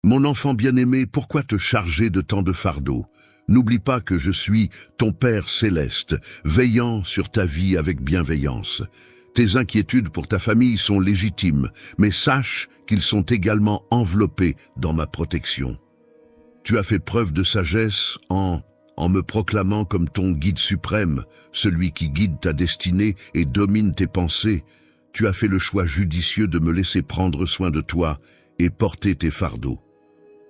Mon enfant bien-aimé, pourquoi te charger de tant de fardeaux? N'oublie pas que je suis ton Père céleste, veillant sur ta vie avec bienveillance. Tes inquiétudes pour ta famille sont légitimes, mais sache qu'ils sont également enveloppés dans ma protection. Tu as fait preuve de sagesse en me proclamant comme ton guide suprême, celui qui guide ta destinée et domine tes pensées. Tu as fait le choix judicieux de me laisser prendre soin de toi et porter tes fardeaux.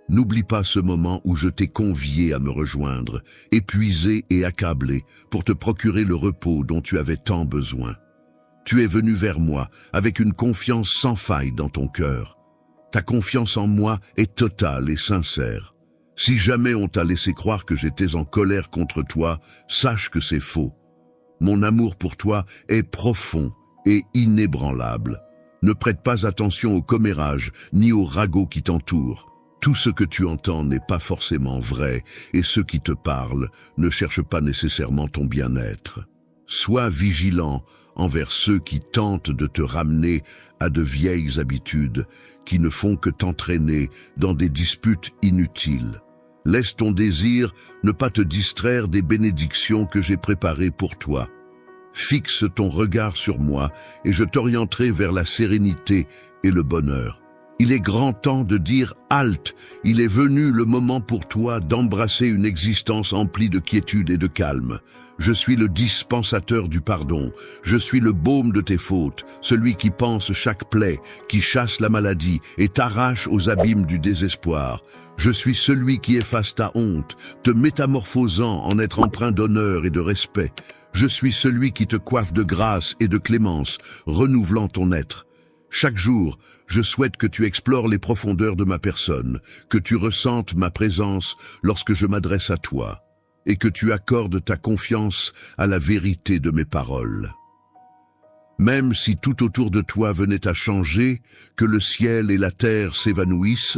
N'oublie pas ce moment où je t'ai convié à me rejoindre, épuisé et accablé, pour te procurer le repos dont tu avais tant besoin. Tu es venu vers moi avec une confiance sans faille dans ton cœur. Ta confiance en moi est totale et sincère. Si jamais on t'a laissé croire que j'étais en colère contre toi, sache que c'est faux. Mon amour pour toi est profond et inébranlable. Ne prête pas attention aux commérages ni aux ragots qui t'entourent. Tout ce que tu entends n'est pas forcément vrai, et ceux qui te parlent ne cherchent pas nécessairement ton bien-être. Sois vigilant envers ceux qui tentent de te ramener à de vieilles habitudes, qui ne font que t'entraîner dans des disputes inutiles. Laisse ton désir ne pas te distraire des bénédictions que j'ai préparées pour toi. Fixe ton regard sur moi, et je t'orienterai vers la sérénité et le bonheur. Il est grand temps de dire « halte ». Il est venu le moment pour toi d'embrasser une existence emplie de quiétude et de calme. Je suis le dispensateur du pardon. Je suis le baume de tes fautes, celui qui panse chaque plaie, qui chasse la maladie et t'arrache aux abîmes du désespoir. Je suis celui qui efface ta honte, te métamorphosant en être empreint d'honneur et de respect. Je suis celui qui te coiffe de grâce et de clémence, renouvelant ton être. Chaque jour, je souhaite que tu explores les profondeurs de ma personne, que tu ressentes ma présence lorsque je m'adresse à toi, et que tu accordes ta confiance à la vérité de mes paroles. Même si tout autour de toi venait à changer, que le ciel et la terre s'évanouissent,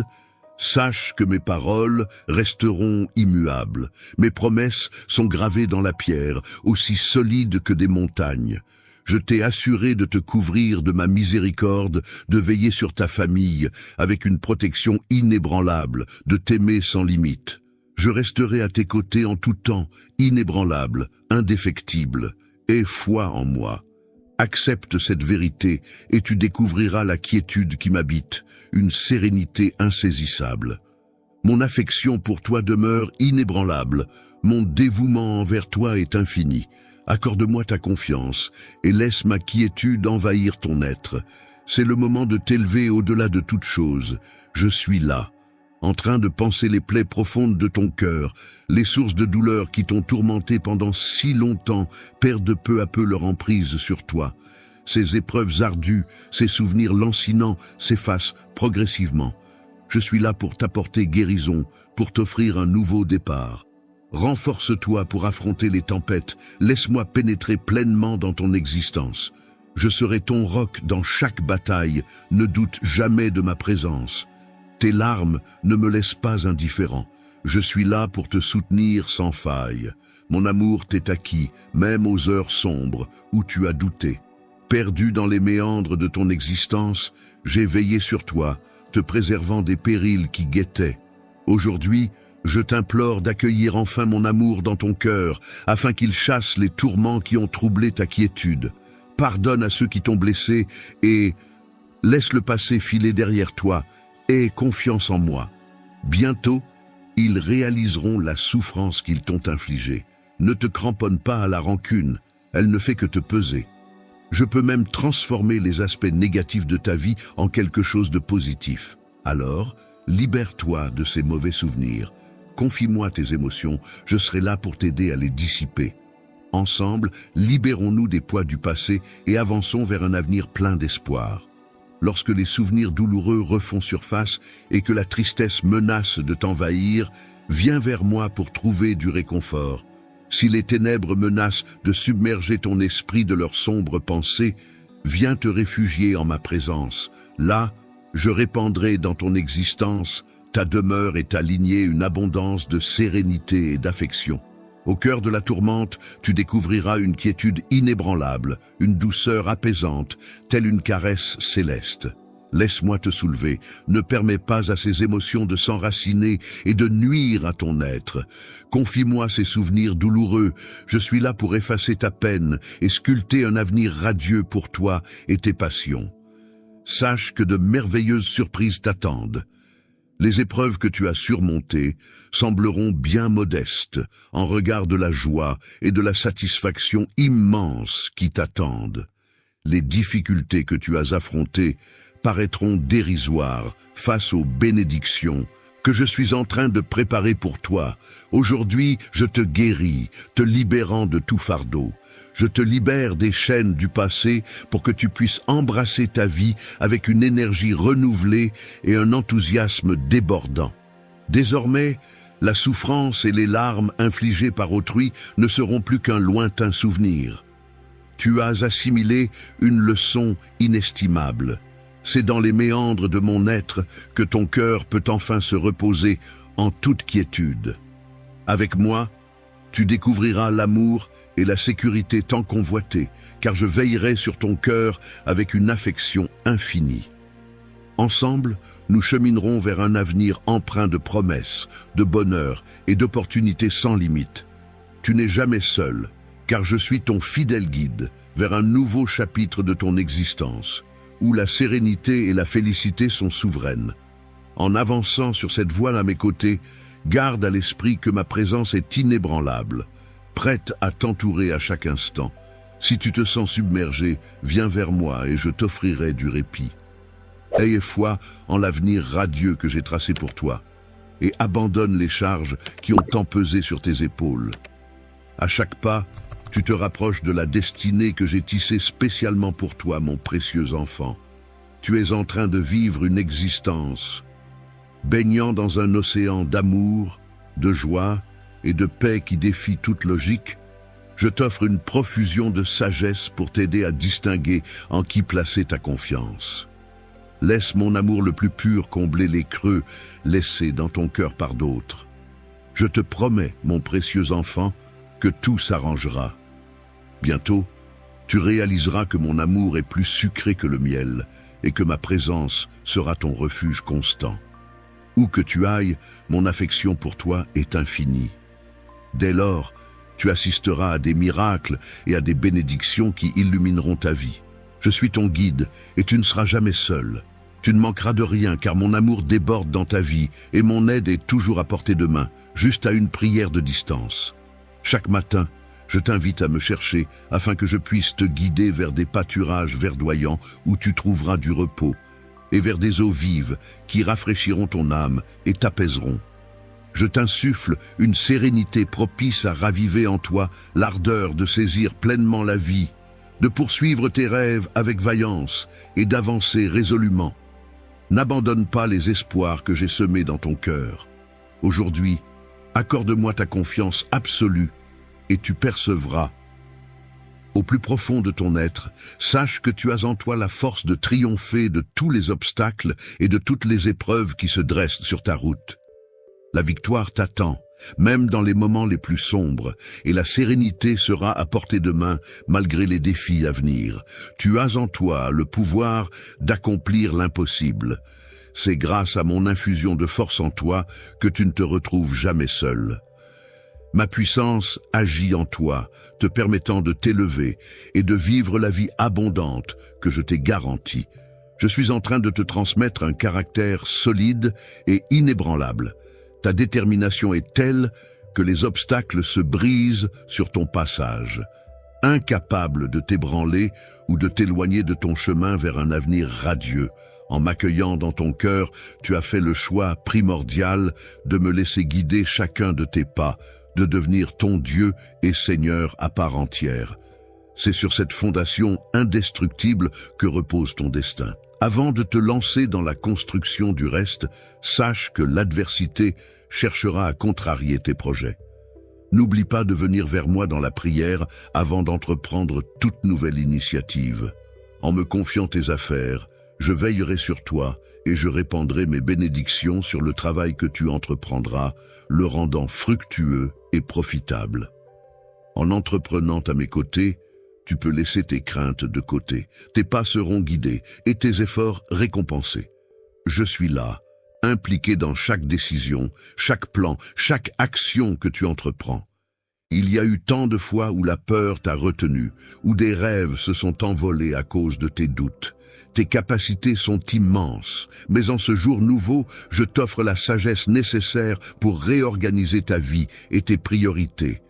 sache que mes paroles resteront immuables. Mes promesses sont gravées dans la pierre, aussi solides que des montagnes. Je t'ai assuré de te couvrir de ma miséricorde, de veiller sur ta famille avec une protection inébranlable, de t'aimer sans limite. Je resterai à tes côtés en tout temps, inébranlable, indéfectible. Aie foi en moi. Accepte cette vérité et tu découvriras la quiétude qui m'habite, une sérénité insaisissable. Mon affection pour toi demeure inébranlable, mon dévouement envers toi est infini. Accorde-moi ta confiance et laisse ma quiétude envahir ton être. C'est le moment de t'élever au-delà de toute chose. Je suis là, en train de panser les plaies profondes de ton cœur. Les sources de douleur qui t'ont tourmenté pendant si longtemps perdent peu à peu leur emprise sur toi. Ces épreuves ardues, ces souvenirs lancinants s'effacent progressivement. Je suis là pour t'apporter guérison, pour t'offrir un nouveau départ. Renforce-toi pour affronter les tempêtes, laisse-moi pénétrer pleinement dans ton existence. Je serai ton roc dans chaque bataille, ne doute jamais de ma présence. Tes larmes ne me laissent pas indifférent, je suis là pour te soutenir sans faille. Mon amour t'est acquis, même aux heures sombres où tu as douté. Perdu dans les méandres de ton existence, j'ai veillé sur toi, te préservant des périls qui guettaient. Aujourd'hui, je t'implore d'accueillir enfin mon amour dans ton cœur, afin qu'il chasse les tourments qui ont troublé ta quiétude. Pardonne à ceux qui t'ont blessé et laisse le passé filer derrière toi. Aie confiance en moi. Bientôt, ils réaliseront la souffrance qu'ils t'ont infligée. Ne te cramponne pas à la rancune, elle ne fait que te peser. Je peux même transformer les aspects négatifs de ta vie en quelque chose de positif. Alors, libère-toi de ces mauvais souvenirs. Confie-moi tes émotions, je serai là pour t'aider à les dissiper. Ensemble, libérons-nous des poids du passé et avançons vers un avenir plein d'espoir. Lorsque les souvenirs douloureux refont surface et que la tristesse menace de t'envahir, viens vers moi pour trouver du réconfort. Si les ténèbres menacent de submerger ton esprit de leurs sombres pensées, viens te réfugier en ma présence. Là, je répandrai dans ton existence, ta demeure et ta lignée une abondance de sérénité et d'affection. Au cœur de la tourmente, tu découvriras une quiétude inébranlable, une douceur apaisante, telle une caresse céleste. Laisse-moi te soulever, ne permets pas à ces émotions de s'enraciner et de nuire à ton être. Confie-moi ces souvenirs douloureux, je suis là pour effacer ta peine et sculpter un avenir radieux pour toi et tes passions. Sache que de merveilleuses surprises t'attendent. Les épreuves que tu as surmontées sembleront bien modestes en regard de la joie et de la satisfaction immense qui t'attendent. Les difficultés que tu as affrontées paraîtront dérisoires face aux bénédictions que je suis en train de préparer pour toi. Aujourd'hui, je te guéris, te libérant de tout fardeau. Je te libère des chaînes du passé pour que tu puisses embrasser ta vie avec une énergie renouvelée et un enthousiasme débordant. Désormais, la souffrance et les larmes infligées par autrui ne seront plus qu'un lointain souvenir. Tu as assimilé une leçon inestimable. C'est dans les méandres de mon être que ton cœur peut enfin se reposer en toute quiétude. Avec moi, tu découvriras l'amour et la sécurité tant convoitées, car je veillerai sur ton cœur avec une affection infinie. Ensemble, nous cheminerons vers un avenir empreint de promesses, de bonheur et d'opportunités sans limite. Tu n'es jamais seul, car je suis ton fidèle guide vers un nouveau chapitre de ton existence, où la sérénité et la félicité sont souveraines. En avançant sur cette voie à mes côtés, garde à l'esprit que ma présence est inébranlable, prête à t'entourer à chaque instant. Si tu te sens submergé, viens vers moi et je t'offrirai du répit. Aie foi en l'avenir radieux que j'ai tracé pour toi, et abandonne les charges qui ont tant pesé sur tes épaules. À chaque pas, tu te rapproches de la destinée que j'ai tissée spécialement pour toi, mon précieux enfant. Tu es en train de vivre une existence, baignant dans un océan d'amour, de joie et de paix qui défie toute logique. Je t'offre une profusion de sagesse pour t'aider à distinguer en qui placer ta confiance. Laisse mon amour le plus pur combler les creux laissés dans ton cœur par d'autres. Je te promets, mon précieux enfant, que tout s'arrangera. Bientôt, tu réaliseras que mon amour est plus sucré que le miel et que ma présence sera ton refuge constant. Où que tu ailles, mon affection pour toi est infinie. Dès lors, tu assisteras à des miracles et à des bénédictions qui illumineront ta vie. Je suis ton guide et tu ne seras jamais seul. Tu ne manqueras de rien car mon amour déborde dans ta vie et mon aide est toujours à portée de main, juste à une prière de distance. Chaque matin, je t'invite à me chercher afin que je puisse te guider vers des pâturages verdoyants où tu trouveras du repos et vers des eaux vives qui rafraîchiront ton âme et t'apaiseront. Je t'insuffle une sérénité propice à raviver en toi l'ardeur de saisir pleinement la vie, de poursuivre tes rêves avec vaillance et d'avancer résolument. N'abandonne pas les espoirs que j'ai semés dans ton cœur. Aujourd'hui, accorde-moi ta confiance absolue et tu percevras. Au plus profond de ton être, sache que tu as en toi la force de triompher de tous les obstacles et de toutes les épreuves qui se dressent sur ta route. La victoire t'attend, même dans les moments les plus sombres, et la sérénité sera à portée de main malgré les défis à venir. Tu as en toi le pouvoir d'accomplir l'impossible. C'est grâce à mon infusion de force en toi que tu ne te retrouves jamais seul. Ma puissance agit en toi, te permettant de t'élever et de vivre la vie abondante que je t'ai garantie. Je suis en train de te transmettre un caractère solide et inébranlable. Ta détermination est telle que les obstacles se brisent sur ton passage. Incapable de t'ébranler ou de t'éloigner de ton chemin vers un avenir radieux, en m'accueillant dans ton cœur, tu as fait le choix primordial de me laisser guider chacun de tes pas, de devenir ton Dieu et Seigneur à part entière. C'est sur cette fondation indestructible que repose ton destin. Avant de te lancer dans la construction du reste, sache que l'adversité cherchera à contrarier tes projets. N'oublie pas de venir vers moi dans la prière avant d'entreprendre toute nouvelle initiative. En me confiant tes affaires, je veillerai sur toi et je répandrai mes bénédictions sur le travail que tu entreprendras, le rendant fructueux et profitable. En entreprenant à mes côtés, tu peux laisser tes craintes de côté. Tes pas seront guidés et tes efforts récompensés. Je suis là, impliqué dans chaque décision, chaque plan, chaque action que tu entreprends. Il y a eu tant de fois où la peur t'a retenu, où des rêves se sont envolés à cause de tes doutes. Tes capacités sont immenses, mais en ce jour nouveau, je t'offre la sagesse nécessaire pour réorganiser ta vie et tes priorités.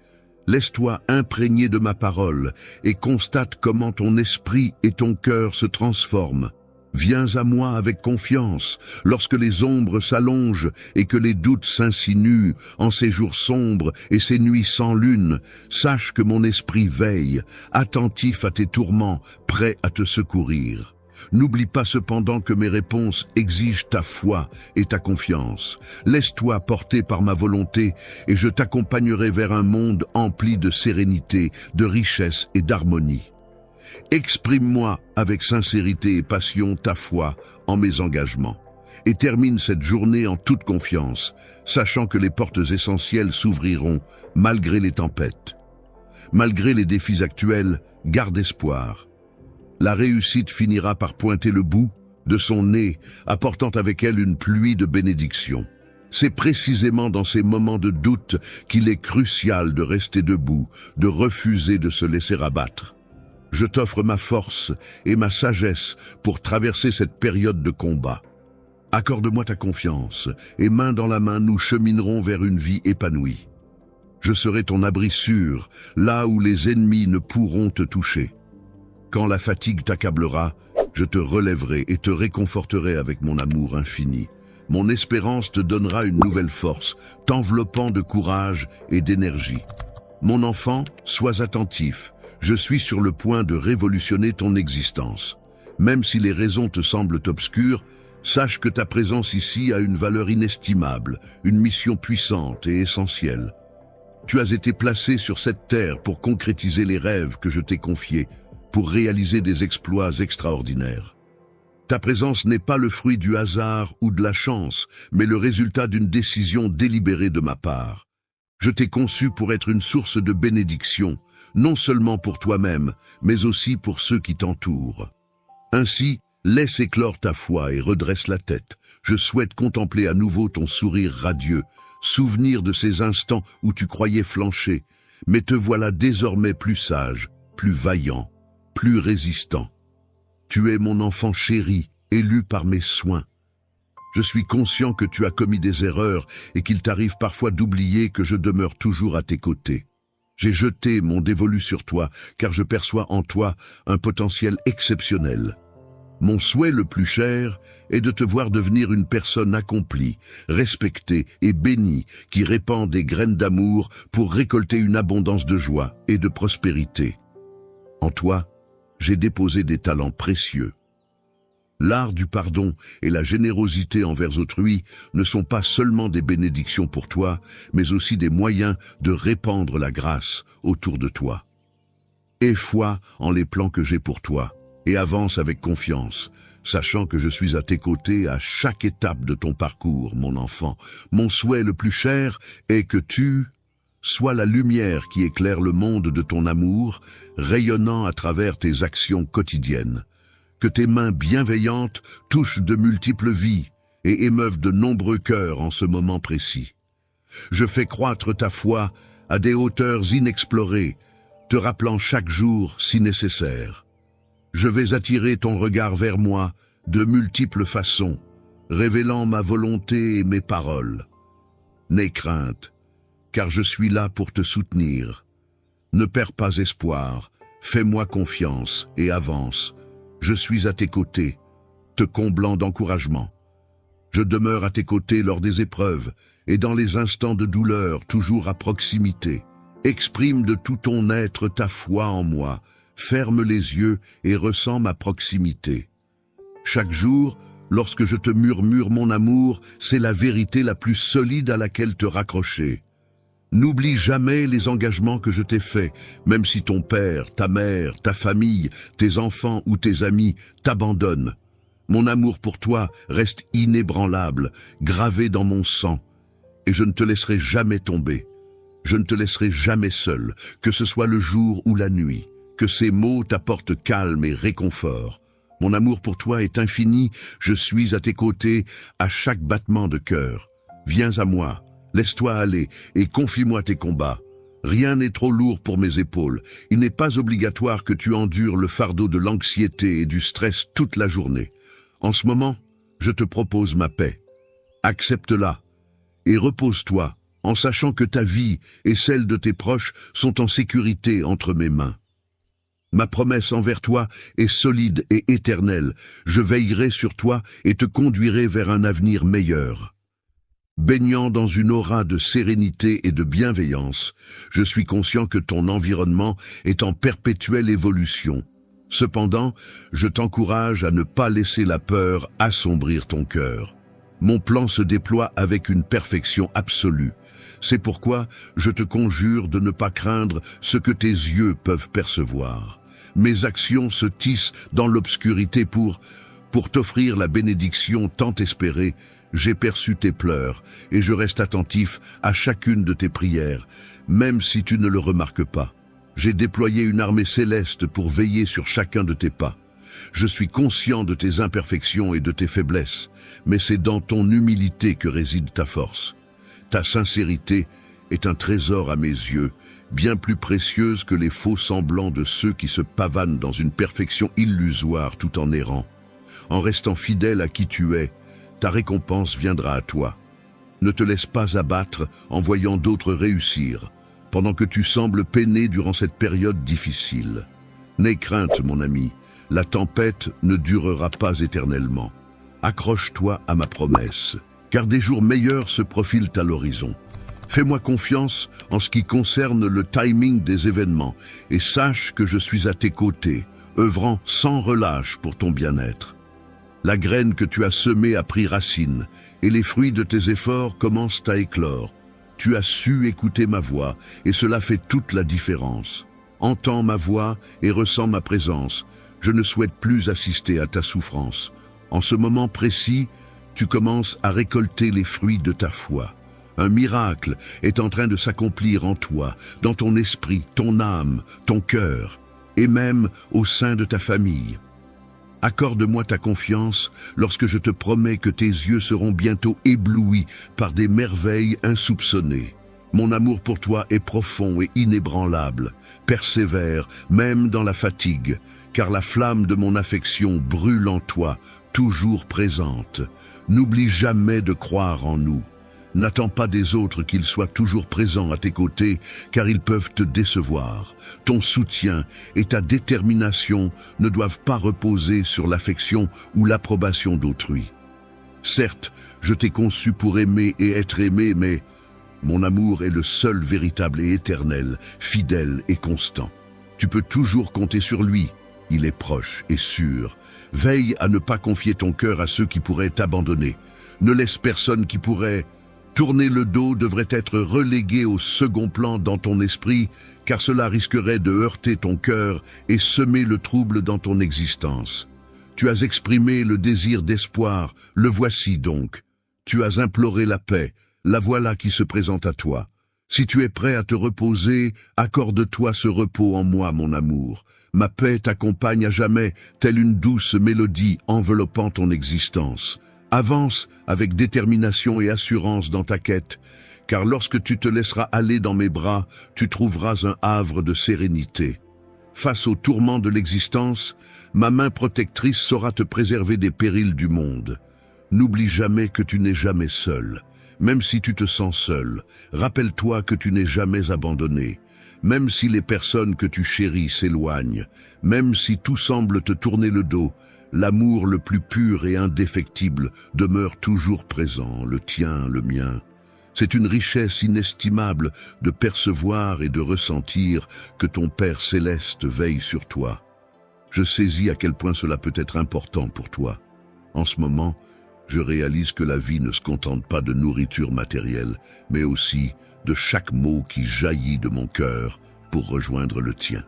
Laisse-toi imprégner de ma parole et constate comment ton esprit et ton cœur se transforment. Viens à moi avec confiance, lorsque les ombres s'allongent et que les doutes s'insinuent en ces jours sombres et ces nuits sans lune. Sache que mon esprit veille, attentif à tes tourments, prêt à te secourir. N'oublie pas cependant que mes réponses exigent ta foi et ta confiance. Laisse-toi porter par ma volonté et je t'accompagnerai vers un monde empli de sérénité, de richesse et d'harmonie. Exprime-moi avec sincérité et passion ta foi en mes engagements et termine cette journée en toute confiance, sachant que les portes essentielles s'ouvriront malgré les tempêtes. Malgré les défis actuels, garde espoir. La réussite finira par pointer le bout de son nez, apportant avec elle une pluie de bénédictions. C'est précisément dans ces moments de doute qu'il est crucial de rester debout, de refuser de se laisser abattre. Je t'offre ma force et ma sagesse pour traverser cette période de combat. Accorde-moi ta confiance, et main dans la main, nous cheminerons vers une vie épanouie. Je serai ton abri sûr, là où les ennemis ne pourront te toucher. Quand la fatigue t'accablera, je te relèverai et te réconforterai avec mon amour infini. Mon espérance te donnera une nouvelle force, t'enveloppant de courage et d'énergie. Mon enfant, sois attentif. Je suis sur le point de révolutionner ton existence. Même si les raisons te semblent obscures, sache que ta présence ici a une valeur inestimable, une mission puissante et essentielle. Tu as été placé sur cette terre pour concrétiser les rêves que je t'ai confiés, pour réaliser des exploits extraordinaires. Ta présence n'est pas le fruit du hasard ou de la chance, mais le résultat d'une décision délibérée de ma part. Je t'ai conçu pour être une source de bénédiction, non seulement pour toi-même, mais aussi pour ceux qui t'entourent. Ainsi, laisse éclore ta foi et redresse la tête. Je souhaite contempler à nouveau ton sourire radieux, souvenir de ces instants où tu croyais flancher, mais te voilà désormais plus sage, plus vaillant, plus résistant. Tu es mon enfant chéri, élu par mes soins. Je suis conscient que tu as commis des erreurs et qu'il t'arrive parfois d'oublier que je demeure toujours à tes côtés. J'ai jeté mon dévolu sur toi, car je perçois en toi un potentiel exceptionnel. Mon souhait le plus cher est de te voir devenir une personne accomplie, respectée et bénie, qui répand des graines d'amour pour récolter une abondance de joie et de prospérité. En toi, j'ai déposé des talents précieux. L'art du pardon et la générosité envers autrui ne sont pas seulement des bénédictions pour toi, mais aussi des moyens de répandre la grâce autour de toi. Aie foi en les plans que j'ai pour toi et avance avec confiance, sachant que je suis à tes côtés à chaque étape de ton parcours, mon enfant. Mon souhait le plus cher est que tu sois la lumière qui éclaire le monde de ton amour, rayonnant à travers tes actions quotidiennes. Que tes mains bienveillantes touchent de multiples vies et émeuvent de nombreux cœurs en ce moment précis. Je fais croître ta foi à des hauteurs inexplorées, te rappelant chaque jour si nécessaire. Je vais attirer ton regard vers moi de multiples façons, révélant ma volonté et mes paroles. N'aie crainte, car je suis là pour te soutenir. Ne perds pas espoir, fais-moi confiance et avance. Je suis à tes côtés, te comblant d'encouragement. Je demeure à tes côtés lors des épreuves et dans les instants de douleur, toujours à proximité. Exprime de tout ton être ta foi en moi, ferme les yeux et ressens ma proximité. Chaque jour, lorsque je te murmure mon amour, c'est la vérité la plus solide à laquelle te raccrocher. N'oublie jamais les engagements que je t'ai faits, même si ton père, ta mère, ta famille, tes enfants ou tes amis t'abandonnent. Mon amour pour toi reste inébranlable, gravé dans mon sang, et je ne te laisserai jamais tomber. Je ne te laisserai jamais seul, que ce soit le jour ou la nuit, que ces mots t'apportent calme et réconfort. Mon amour pour toi est infini, je suis à tes côtés à chaque battement de cœur. Viens à moi, laisse-toi aller et confie-moi tes combats. Rien n'est trop lourd pour mes épaules. Il n'est pas obligatoire que tu endures le fardeau de l'anxiété et du stress toute la journée. En ce moment, je te propose ma paix. Accepte-la et repose-toi en sachant que ta vie et celle de tes proches sont en sécurité entre mes mains. Ma promesse envers toi est solide et éternelle. Je veillerai sur toi et te conduirai vers un avenir meilleur. Baignant dans une aura de sérénité et de bienveillance, je suis conscient que ton environnement est en perpétuelle évolution. Cependant, je t'encourage à ne pas laisser la peur assombrir ton cœur. Mon plan se déploie avec une perfection absolue. C'est pourquoi je te conjure de ne pas craindre ce que tes yeux peuvent percevoir. Mes actions se tissent dans l'obscurité pour t'offrir la bénédiction tant espérée. J'ai perçu tes pleurs et je reste attentif à chacune de tes prières, même si tu ne le remarques pas. J'ai déployé une armée céleste pour veiller sur chacun de tes pas. Je suis conscient de tes imperfections et de tes faiblesses, mais c'est dans ton humilité que réside ta force. Ta sincérité est un trésor à mes yeux, bien plus précieuse que les faux semblants de ceux qui se pavanent dans une perfection illusoire tout en errant. En restant fidèle à qui tu es, ta récompense viendra à toi. Ne te laisse pas abattre en voyant d'autres réussir, pendant que tu sembles peiner durant cette période difficile. N'aie crainte, mon ami, la tempête ne durera pas éternellement. Accroche-toi à ma promesse, car des jours meilleurs se profilent à l'horizon. Fais-moi confiance en ce qui concerne le timing des événements et sache que je suis à tes côtés, œuvrant sans relâche pour ton bien-être. La graine que tu as semée a pris racine et les fruits de tes efforts commencent à éclore. Tu as su écouter ma voix et cela fait toute la différence. Entends ma voix et ressens ma présence. Je ne souhaite plus assister à ta souffrance. En ce moment précis, tu commences à récolter les fruits de ta foi. Un miracle est en train de s'accomplir en toi, dans ton esprit, ton âme, ton cœur, et même au sein de ta famille. Accorde-moi ta confiance lorsque je te promets que tes yeux seront bientôt éblouis par des merveilles insoupçonnées. Mon amour pour toi est profond et inébranlable. Persévère, même dans la fatigue, car la flamme de mon affection brûle en toi, toujours présente. N'oublie jamais de croire en nous. N'attends pas des autres qu'ils soient toujours présents à tes côtés, car ils peuvent te décevoir. Ton soutien et ta détermination ne doivent pas reposer sur l'affection ou l'approbation d'autrui. Certes, je t'ai conçu pour aimer et être aimé, mais mon amour est le seul véritable et éternel, fidèle et constant. Tu peux toujours compter sur lui. Il est proche et sûr. Veille à ne pas confier ton cœur à ceux qui pourraient t'abandonner. Ne laisse personne qui pourrait tourner le dos devrait être relégué au second plan dans ton esprit, car cela risquerait de heurter ton cœur et semer le trouble dans ton existence. Tu as exprimé le désir d'espoir, le voici donc. Tu as imploré la paix, la voilà qui se présente à toi. Si tu es prêt à te reposer, accorde-toi ce repos en moi, mon amour. Ma paix t'accompagne à jamais, telle une douce mélodie enveloppant ton existence. Avance avec détermination et assurance dans ta quête, car lorsque tu te laisseras aller dans mes bras, tu trouveras un havre de sérénité. Face aux tourments de l'existence, ma main protectrice saura te préserver des périls du monde. N'oublie jamais que tu n'es jamais seul. Même si tu te sens seul, rappelle-toi que tu n'es jamais abandonné. Même si les personnes que tu chéris s'éloignent, même si tout semble te tourner le dos, l'amour le plus pur et indéfectible demeure toujours présent, le tien, le mien. C'est une richesse inestimable de percevoir et de ressentir que ton Père céleste veille sur toi. Je saisis à quel point cela peut être important pour toi. En ce moment, je réalise que la vie ne se contente pas de nourriture matérielle, mais aussi de chaque mot qui jaillit de mon cœur pour rejoindre le tien.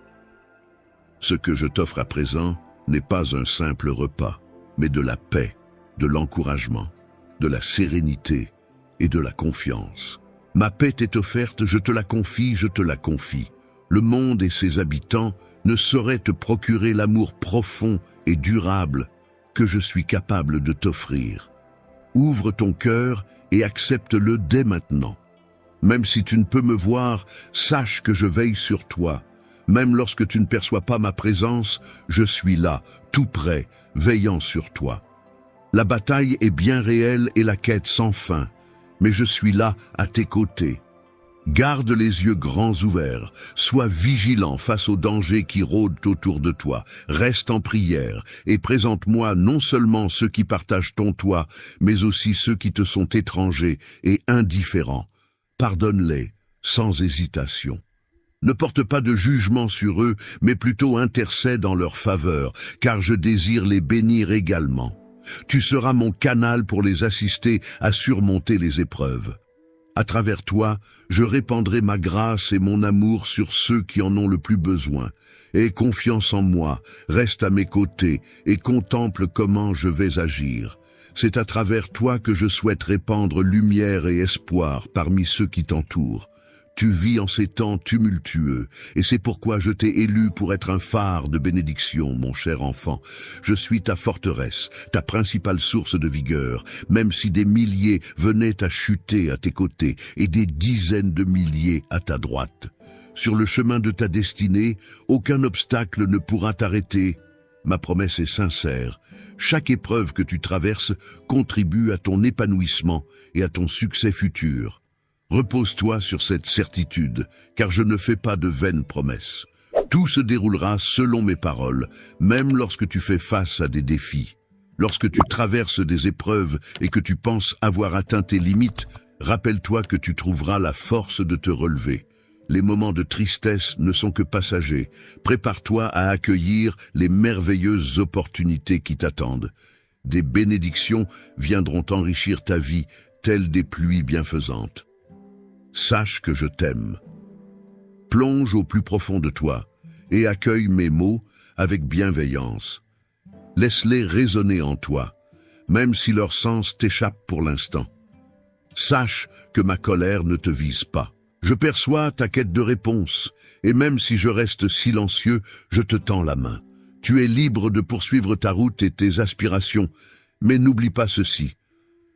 Ce que je t'offre à présent n'est pas un simple repas, mais de la paix, de l'encouragement, de la sérénité et de la confiance. Ma paix t'est offerte, je te la confie, je te la confie. Le monde et ses habitants ne sauraient te procurer l'amour profond et durable que je suis capable de t'offrir. Ouvre ton cœur et accepte-le dès maintenant. Même si tu ne peux me voir, sache que je veille sur toi. Même lorsque tu ne perçois pas ma présence, je suis là, tout près, veillant sur toi. La bataille est bien réelle et la quête sans fin, mais je suis là à tes côtés. Garde les yeux grands ouverts, sois vigilant face aux dangers qui rôdent autour de toi, reste en prière et présente-moi non seulement ceux qui partagent ton toit, mais aussi ceux qui te sont étrangers et indifférents. Pardonne-les sans hésitation. Ne porte pas de jugement sur eux, mais plutôt intercède en leur faveur, car je désire les bénir également. Tu seras mon canal pour les assister à surmonter les épreuves. À travers toi, je répandrai ma grâce et mon amour sur ceux qui en ont le plus besoin. Aie confiance en moi, reste à mes côtés et contemple comment je vais agir. C'est à travers toi que je souhaite répandre lumière et espoir parmi ceux qui t'entourent. Tu vis en ces temps tumultueux, et c'est pourquoi je t'ai élu pour être un phare de bénédiction, mon cher enfant. Je suis ta forteresse, ta principale source de vigueur, même si des milliers venaient à chuter à tes côtés, et des dizaines de milliers à ta droite. Sur le chemin de ta destinée, aucun obstacle ne pourra t'arrêter. Ma promesse est sincère. Chaque épreuve que tu traverses contribue à ton épanouissement et à ton succès futur. Repose-toi sur cette certitude, car je ne fais pas de vaines promesses. Tout se déroulera selon mes paroles, même lorsque tu fais face à des défis. Lorsque tu traverses des épreuves et que tu penses avoir atteint tes limites, rappelle-toi que tu trouveras la force de te relever. Les moments de tristesse ne sont que passagers. Prépare-toi à accueillir les merveilleuses opportunités qui t'attendent. Des bénédictions viendront enrichir ta vie, telles des pluies bienfaisantes. Sache que je t'aime. Plonge au plus profond de toi et accueille mes mots avec bienveillance. Laisse-les résonner en toi, même si leur sens t'échappe pour l'instant. Sache que ma colère ne te vise pas. Je perçois ta quête de réponse, et même si je reste silencieux, je te tends la main. Tu es libre de poursuivre ta route et tes aspirations, mais n'oublie pas ceci.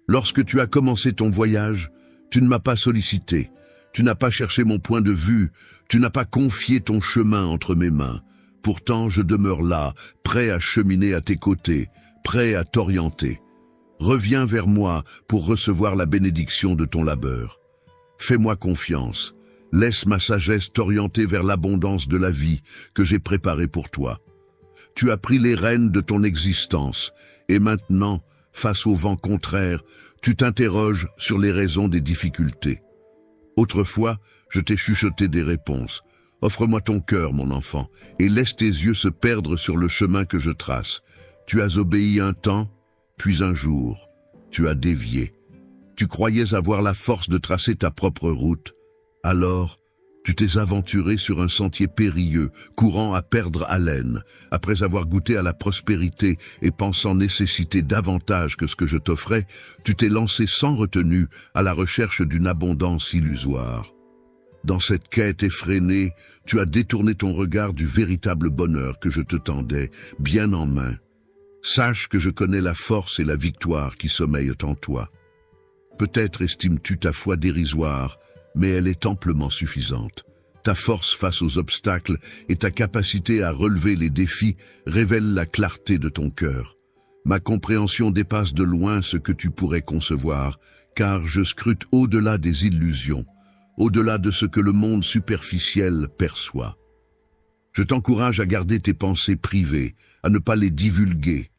Lorsque tu as commencé ton voyage, tu ne m'as pas sollicité, tu n'as pas cherché mon point de vue, tu n'as pas confié ton chemin entre mes mains. Pourtant, je demeure là, prêt à cheminer à tes côtés, prêt à t'orienter. Reviens vers moi pour recevoir la bénédiction de ton labeur. Fais-moi confiance, laisse ma sagesse t'orienter vers l'abondance de la vie que j'ai préparée pour toi. Tu as pris les rênes de ton existence, et maintenant, face au vent contraire, tu t'interroges sur les raisons des difficultés. Autrefois, je t'ai chuchoté des réponses. Offre-moi ton cœur, mon enfant, et laisse tes yeux se perdre sur le chemin que je trace. Tu as obéi un temps, puis un jour, tu as dévié. Tu croyais avoir la force de tracer ta propre route. Alors, tu t'es aventuré sur un sentier périlleux, courant à perdre haleine, après avoir goûté à la prospérité et pensant nécessiter davantage que ce que je t'offrais, tu t'es lancé sans retenue à la recherche d'une abondance illusoire. Dans cette quête effrénée, tu as détourné ton regard du véritable bonheur que je te tendais, bien en main. Sache que je connais la force et la victoire qui sommeillent en toi. Peut-être estimes-tu ta foi dérisoire, mais elle est amplement suffisante. Ta force face aux obstacles et ta capacité à relever les défis révèlent la clarté de ton cœur. Ma compréhension dépasse de loin ce que tu pourrais concevoir, car je scrute au-delà des illusions, au-delà de ce que le monde superficiel perçoit. Je t'encourage à garder tes pensées privées, à ne pas les divulguer.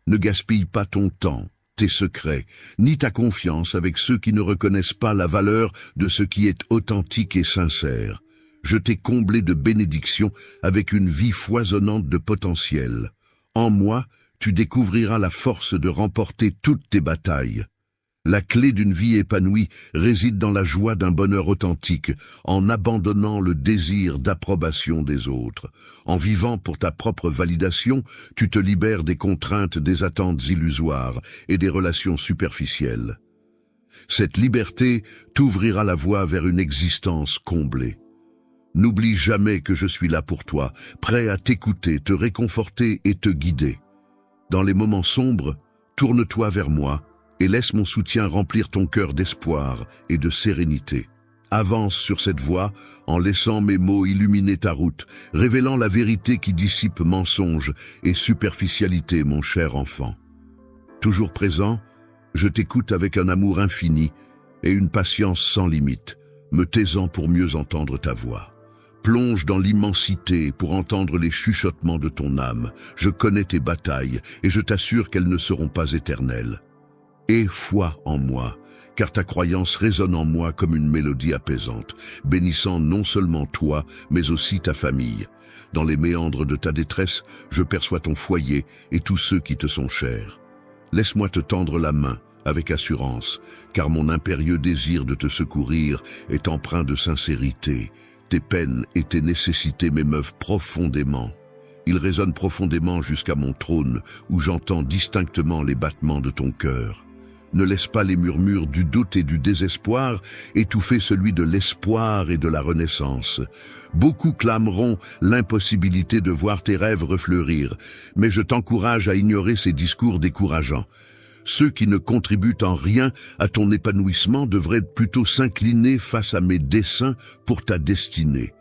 Ne gaspille pas ton temps, tes secrets, ni ta confiance avec ceux qui ne reconnaissent pas la valeur de ce qui est authentique et sincère. Je t'ai comblé de bénédictions avec une vie foisonnante de potentiel. En moi, tu découvriras la force de remporter toutes tes batailles. La clé d'une vie épanouie réside dans la joie d'un bonheur authentique, en abandonnant le désir d'approbation des autres. En vivant pour ta propre validation, tu te libères des contraintes des attentes illusoires et des relations superficielles. Cette liberté t'ouvrira la voie vers une existence comblée. N'oublie jamais que je suis là pour toi, prêt à t'écouter, te réconforter et te guider. Dans les moments sombres, tourne-toi vers moi et laisse mon soutien remplir ton cœur d'espoir et de sérénité. Avance sur cette voie en laissant mes mots illuminer ta route, révélant la vérité qui dissipe mensonges et superficialité, mon cher enfant. Toujours présent, je t'écoute avec un amour infini et une patience sans limite, me taisant pour mieux entendre ta voix. Plonge dans l'immensité pour entendre les chuchotements de ton âme. Je connais tes batailles et je t'assure qu'elles ne seront pas éternelles. Aie foi en moi, car ta croyance résonne en moi comme une mélodie apaisante, bénissant non seulement toi, mais aussi ta famille. Dans les méandres de ta détresse, je perçois ton foyer et tous ceux qui te sont chers. Laisse-moi te tendre la main avec assurance, car mon impérieux désir de te secourir est empreint de sincérité. Tes peines et tes nécessités m'émeuvent profondément. Ils résonnent profondément jusqu'à mon trône, où j'entends distinctement les battements de ton cœur. Ne laisse pas les murmures du doute et du désespoir étouffer celui de l'espoir et de la renaissance. Beaucoup clameront l'impossibilité de voir tes rêves refleurir, mais je t'encourage à ignorer ces discours décourageants. Ceux qui ne contribuent en rien à ton épanouissement devraient plutôt s'incliner face à mes desseins pour ta destinée.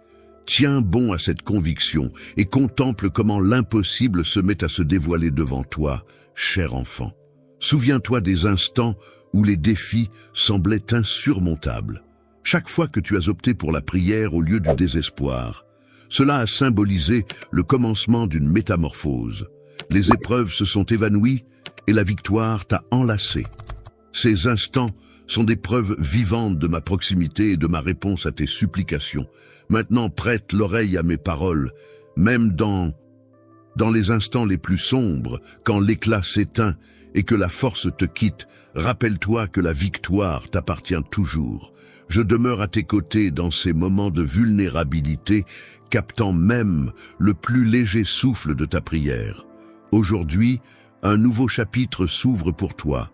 Tiens bon à cette conviction et contemple comment l'impossible se met à se dévoiler devant toi, cher enfant. Souviens-toi des instants où les défis semblaient insurmontables. Chaque fois que tu as opté pour la prière au lieu du désespoir, cela a symbolisé le commencement d'une métamorphose. Les épreuves se sont évanouies et la victoire t'a enlacé. Ces instants sont des preuves vivantes de ma proximité et de ma réponse à tes supplications. Maintenant, prête l'oreille à mes paroles, même dans les instants les plus sombres, quand l'éclat s'éteint et que la force te quitte, rappelle-toi que la victoire t'appartient toujours. Je demeure à tes côtés dans ces moments de vulnérabilité, captant même le plus léger souffle de ta prière. Aujourd'hui, un nouveau chapitre s'ouvre pour toi.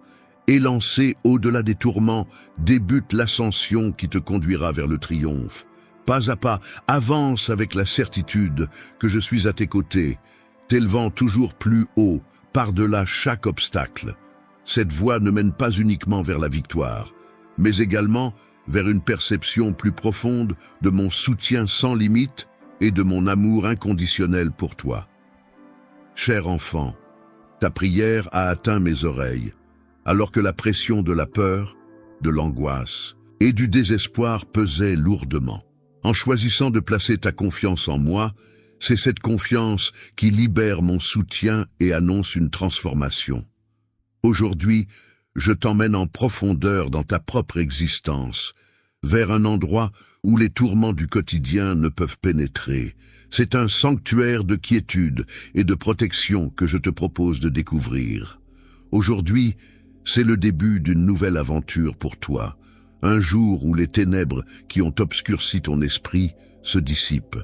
Élancé au-delà des tourments, débute l'ascension qui te conduira vers le triomphe. Pas à pas, avance avec la certitude que je suis à tes côtés, t'élevant toujours plus haut, par-delà chaque obstacle. Cette voie ne mène pas uniquement vers la victoire, mais également vers une perception plus profonde de mon soutien sans limite et de mon amour inconditionnel pour toi. Cher enfant, ta prière a atteint mes oreilles, alors que la pression de la peur, de l'angoisse et du désespoir pesait lourdement. En choisissant de placer ta confiance en moi, c'est cette confiance qui libère mon soutien et annonce une transformation. Aujourd'hui, je t'emmène en profondeur dans ta propre existence, vers un endroit où les tourments du quotidien ne peuvent pénétrer. C'est un sanctuaire de quiétude et de protection que je te propose de découvrir. Aujourd'hui, c'est le début d'une nouvelle aventure pour toi, un jour où les ténèbres qui ont obscurci ton esprit se dissipent.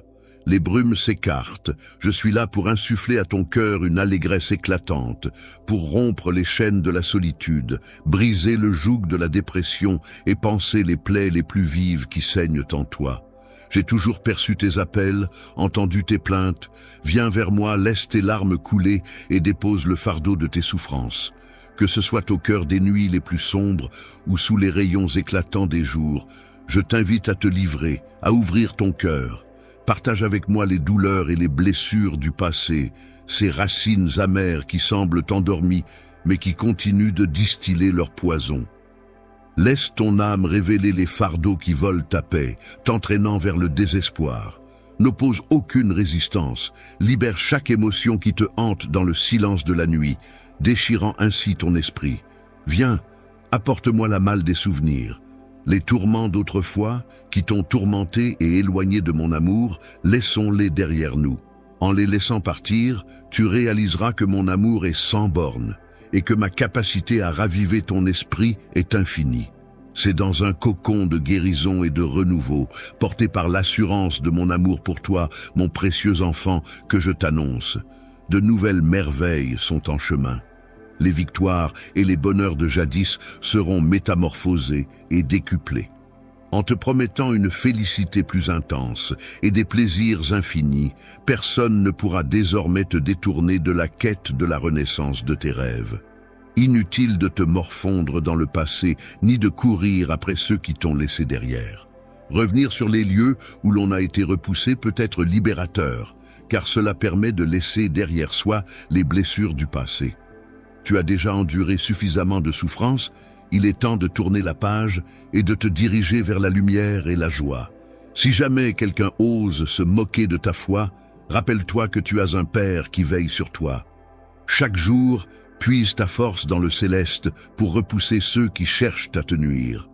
Les brumes s'écartent, je suis là pour insuffler à ton cœur une allégresse éclatante, pour rompre les chaînes de la solitude, briser le joug de la dépression et panser les plaies les plus vives qui saignent en toi. J'ai toujours perçu tes appels, entendu tes plaintes. Viens vers moi, laisse tes larmes couler et dépose le fardeau de tes souffrances. Que ce soit au cœur des nuits les plus sombres ou sous les rayons éclatants des jours, je t'invite à te livrer, à ouvrir ton cœur. Partage avec moi les douleurs et les blessures du passé, ces racines amères qui semblent endormies, mais qui continuent de distiller leur poison. Laisse ton âme révéler les fardeaux qui volent ta paix, t'entraînant vers le désespoir. N'oppose aucune résistance, libère chaque émotion qui te hante dans le silence de la nuit, déchirant ainsi ton esprit. Viens, apporte-moi la malle des souvenirs. Les tourments d'autrefois, qui t'ont tourmenté et éloigné de mon amour, laissons-les derrière nous. En les laissant partir, tu réaliseras que mon amour est sans bornes et que ma capacité à raviver ton esprit est infinie. C'est dans un cocon de guérison et de renouveau, porté par l'assurance de mon amour pour toi, mon précieux enfant, que je t'annonce. De nouvelles merveilles sont en chemin. Les victoires et les bonheurs de jadis seront métamorphosés et décuplés. En te promettant une félicité plus intense et des plaisirs infinis, personne ne pourra désormais te détourner de la quête de la renaissance de tes rêves. Inutile de te morfondre dans le passé, ni de courir après ceux qui t'ont laissé derrière. Revenir sur les lieux où l'on a été repoussé peut être libérateur, car cela permet de laisser derrière soi les blessures du passé. Tu as déjà enduré suffisamment de souffrances, il est temps de tourner la page et de te diriger vers la lumière et la joie. Si jamais quelqu'un ose se moquer de ta foi, rappelle-toi que tu as un Père qui veille sur toi. Chaque jour, puise ta force dans le céleste pour repousser ceux qui cherchent à te nuire.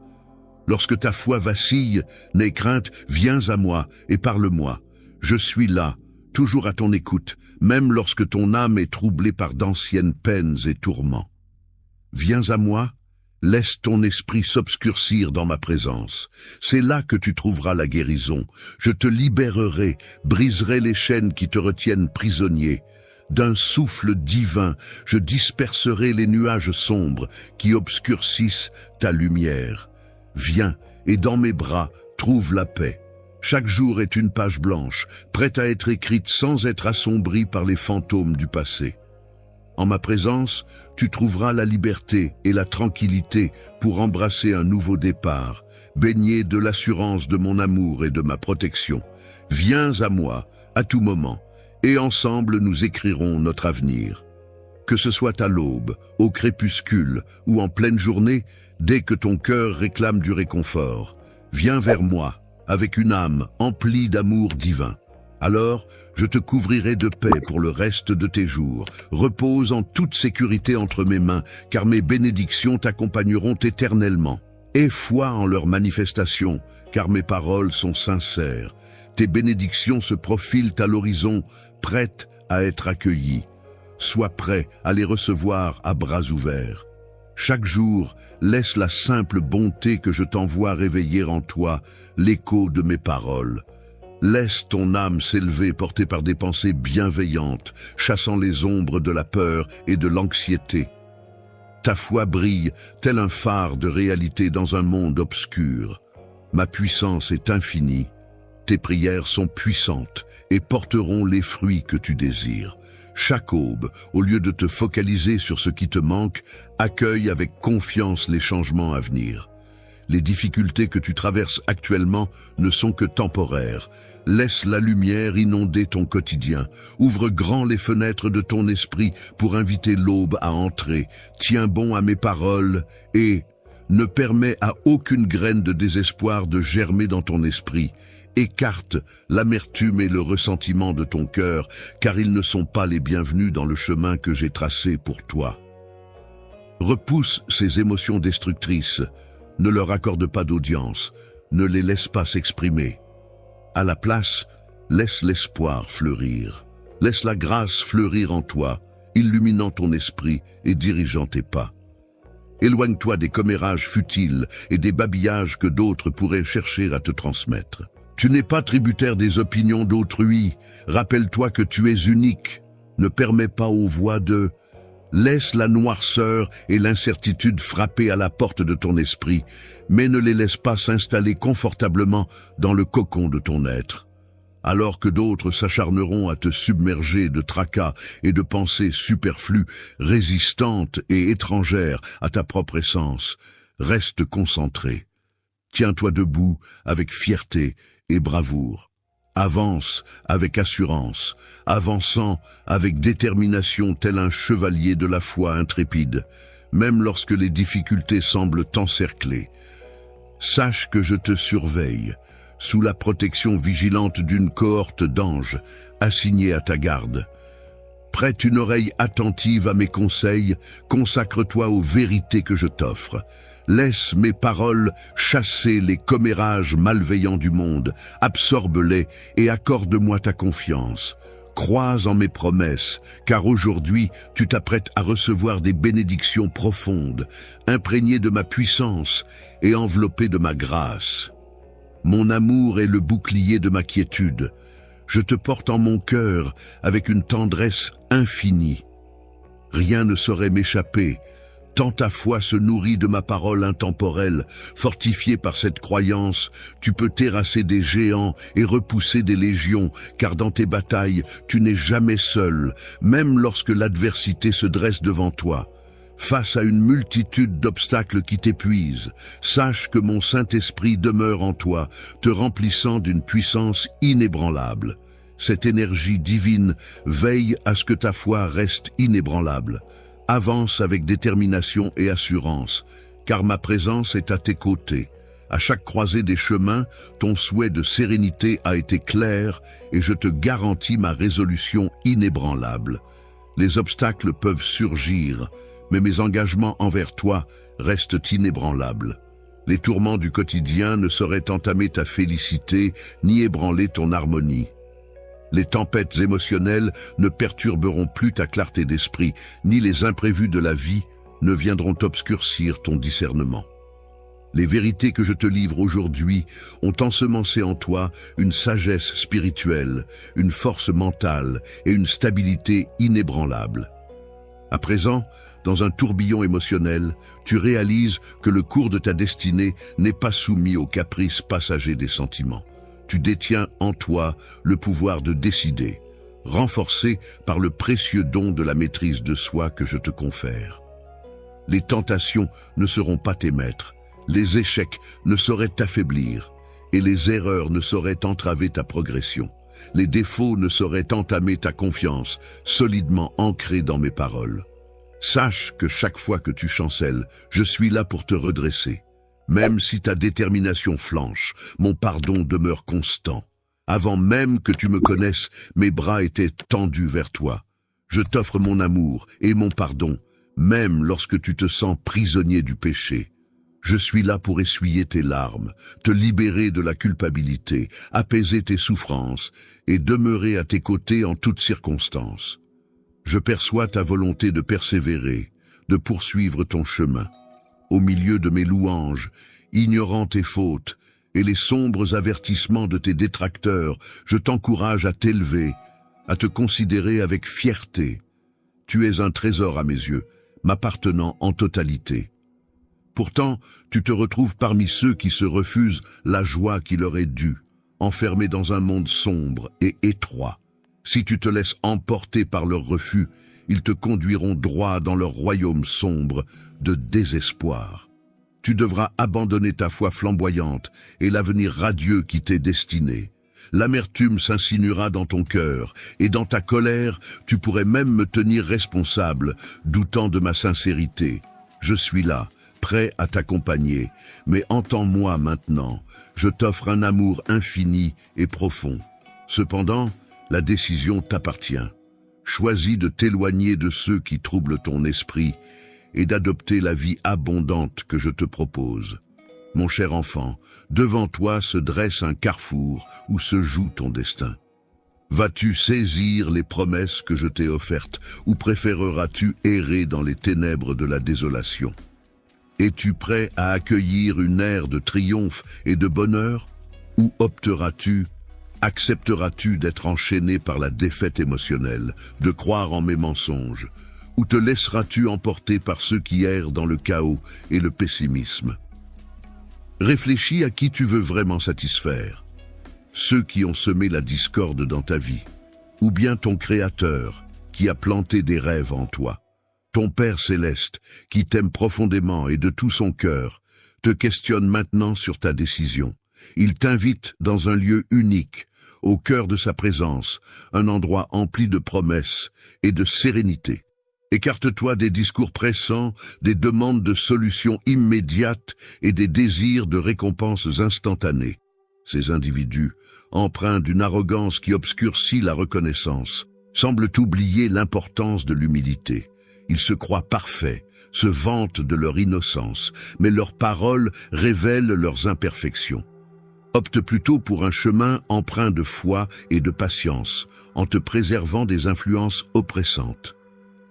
Lorsque ta foi vacille, n'aie crainte, viens à moi et parle-moi. Je suis là, toujours à ton écoute, même lorsque ton âme est troublée par d'anciennes peines et tourments. Viens à moi, laisse ton esprit s'obscurcir dans ma présence. C'est là que tu trouveras la guérison. Je te libérerai, briserai les chaînes qui te retiennent prisonnier. D'un souffle divin, je disperserai les nuages sombres qui obscurcissent ta lumière. Viens, et dans mes bras, trouve la paix. Chaque jour est une page blanche, prête à être écrite sans être assombrie par les fantômes du passé. En ma présence, tu trouveras la liberté et la tranquillité pour embrasser un nouveau départ, baigné de l'assurance de mon amour et de ma protection. Viens à moi, à tout moment, et ensemble nous écrirons notre avenir. Que ce soit à l'aube, au crépuscule ou en pleine journée, dès que ton cœur réclame du réconfort, viens vers moi, avec une âme emplie d'amour divin. Alors, je te couvrirai de paix pour le reste de tes jours. Repose en toute sécurité entre mes mains, car mes bénédictions t'accompagneront éternellement. Aie foi en leur manifestation, car mes paroles sont sincères. Tes bénédictions se profilent à l'horizon, prêtes à être accueillies. Sois prêt à les recevoir à bras ouverts. Chaque jour, laisse la simple bonté que je t'envoie réveiller en toi l'écho de mes paroles. Laisse ton âme s'élever portée par des pensées bienveillantes, chassant les ombres de la peur et de l'anxiété. Ta foi brille tel un phare de réalité dans un monde obscur. Ma puissance est infinie. Tes prières sont puissantes et porteront les fruits que tu désires. Chaque aube, au lieu de te focaliser sur ce qui te manque, accueille avec confiance les changements à venir. Les difficultés que tu traverses actuellement ne sont que temporaires. Laisse la lumière inonder ton quotidien. Ouvre grand les fenêtres de ton esprit pour inviter l'aube à entrer. Tiens bon à mes paroles et ne permets à aucune graine de désespoir de germer dans ton esprit. Écarte l'amertume et le ressentiment de ton cœur, car ils ne sont pas les bienvenus dans le chemin que j'ai tracé pour toi. Repousse ces émotions destructrices. Ne leur accorde pas d'audience, ne les laisse pas s'exprimer. À la place, laisse l'espoir fleurir. Laisse la grâce fleurir en toi, illuminant ton esprit et dirigeant tes pas. Éloigne-toi des commérages futiles et des babillages que d'autres pourraient chercher à te transmettre. Tu n'es pas tributaire des opinions d'autrui. Rappelle-toi que tu es unique. Ne permets pas aux voix de... Laisse la noirceur et l'incertitude frapper à la porte de ton esprit, mais ne les laisse pas s'installer confortablement dans le cocon de ton être. Alors que d'autres s'acharneront à te submerger de tracas et de pensées superflues, résistantes et étrangères à ta propre essence, reste concentré. Tiens-toi debout avec fierté et bravoure. Avance avec assurance, avançant avec détermination tel un chevalier de la foi intrépide, même lorsque les difficultés semblent t'encercler. Sache que je te surveille, sous la protection vigilante d'une cohorte d'anges assignés à ta garde. Prête une oreille attentive à mes conseils, consacre-toi aux vérités que je t'offre. Laisse mes paroles chasser les commérages malveillants du monde, absorbe-les et accorde-moi ta confiance. Crois en mes promesses, car aujourd'hui tu t'apprêtes à recevoir des bénédictions profondes, imprégnées de ma puissance et enveloppées de ma grâce. Mon amour est le bouclier de ma quiétude. Je te porte en mon cœur avec une tendresse infinie. Rien ne saurait m'échapper, Tant ta foi se nourrit de ma parole intemporelle, fortifiée par cette croyance, tu peux terrasser des géants et repousser des légions, car dans tes batailles, tu n'es jamais seul, même lorsque l'adversité se dresse devant toi. Face à une multitude d'obstacles qui t'épuisent, sache que mon Saint-Esprit demeure en toi, te remplissant d'une puissance inébranlable. Cette énergie divine veille à ce que ta foi reste inébranlable. Avance avec détermination et assurance, car ma présence est à tes côtés. À chaque croisée des chemins, ton souhait de sérénité a été clair et je te garantis ma résolution inébranlable. Les obstacles peuvent surgir, mais mes engagements envers toi restent inébranlables. Les tourments du quotidien ne sauraient entamer ta félicité ni ébranler ton harmonie. Les tempêtes émotionnelles ne perturberont plus ta clarté d'esprit, ni les imprévus de la vie ne viendront obscurcir ton discernement. Les vérités que je te livre aujourd'hui ont ensemencé en toi une sagesse spirituelle, une force mentale et une stabilité inébranlables. À présent, dans un tourbillon émotionnel, tu réalises que le cours de ta destinée n'est pas soumis aux caprices passagers des sentiments. Tu détiens en toi le pouvoir de décider, renforcé par le précieux don de la maîtrise de soi que je te confère. Les tentations ne seront pas tes maîtres, les échecs ne sauraient t'affaiblir, et les erreurs ne sauraient entraver ta progression. Les défauts ne sauraient entamer ta confiance, solidement ancrée dans mes paroles. Sache que chaque fois que tu chancelles, je suis là pour te redresser. Même si ta détermination flanche, mon pardon demeure constant. Avant même que tu me connaisses, mes bras étaient tendus vers toi. Je t'offre mon amour et mon pardon, même lorsque tu te sens prisonnier du péché. Je suis là pour essuyer tes larmes, te libérer de la culpabilité, apaiser tes souffrances et demeurer à tes côtés en toutes circonstances. Je perçois ta volonté de persévérer, de poursuivre ton chemin. Au milieu de mes louanges, ignorant tes fautes et les sombres avertissements de tes détracteurs, je t'encourage à t'élever, à te considérer avec fierté. Tu es un trésor à mes yeux, m'appartenant en totalité. Pourtant, tu te retrouves parmi ceux qui se refusent la joie qui leur est due, enfermés dans un monde sombre et étroit. Si tu te laisses emporter par leur refus, ils te conduiront droit dans leur royaume sombre de désespoir. Tu devras abandonner ta foi flamboyante et l'avenir radieux qui t'est destiné. L'amertume s'insinuera dans ton cœur, et dans ta colère, tu pourrais même me tenir responsable, doutant de ma sincérité. Je suis là, prêt à t'accompagner, mais entends-moi maintenant, je t'offre un amour infini et profond. Cependant, la décision t'appartient. Choisis de t'éloigner de ceux qui troublent ton esprit et d'adopter la vie abondante que je te propose. Mon cher enfant, devant toi se dresse un carrefour où se joue ton destin. Vas-tu saisir les promesses que je t'ai offertes ou préféreras-tu errer dans les ténèbres de la désolation? Es-tu prêt à accueillir une ère de triomphe et de bonheur ou accepteras-tu d'être enchaîné par la défaite émotionnelle, de croire en mes mensonges, ou te laisseras-tu emporter par ceux qui errent dans le chaos et le pessimisme? Réfléchis à qui tu veux vraiment satisfaire. Ceux qui ont semé la discorde dans ta vie, ou bien ton Créateur qui a planté des rêves en toi. Ton Père céleste, qui t'aime profondément et de tout son cœur, te questionne maintenant sur ta décision. Il t'invite dans un lieu unique, au cœur de sa présence, un endroit empli de promesses et de sérénité. Écarte-toi des discours pressants, des demandes de solutions immédiates et des désirs de récompenses instantanées. Ces individus, empreints d'une arrogance qui obscurcit la reconnaissance, semblent oublier l'importance de l'humilité. Ils se croient parfaits, se vantent de leur innocence, mais leurs paroles révèlent leurs imperfections. Opte plutôt pour un chemin empreint de foi et de patience, en te préservant des influences oppressantes.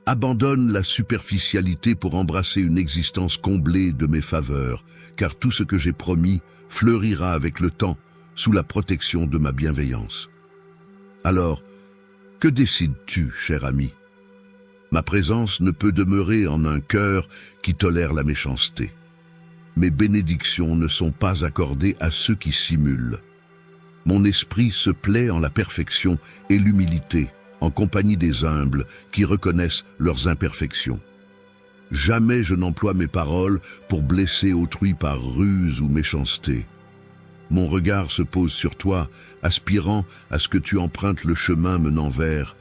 Abandonne la superficialité pour embrasser une existence comblée de mes faveurs, car tout ce que j'ai promis fleurira avec le temps, sous la protection de ma bienveillance. Alors, que décides-tu, cher ami? Ma présence ne peut demeurer en un cœur qui tolère la méchanceté. Mes bénédictions ne sont pas accordées à ceux qui simulent. Mon esprit se plaît en la perfection et l'humilité, en compagnie des humbles qui reconnaissent leurs imperfections. Jamais je n'emploie mes paroles pour blesser autrui par ruse ou méchanceté. Mon regard se pose sur toi, aspirant à ce que tu empruntes le chemin menant vers.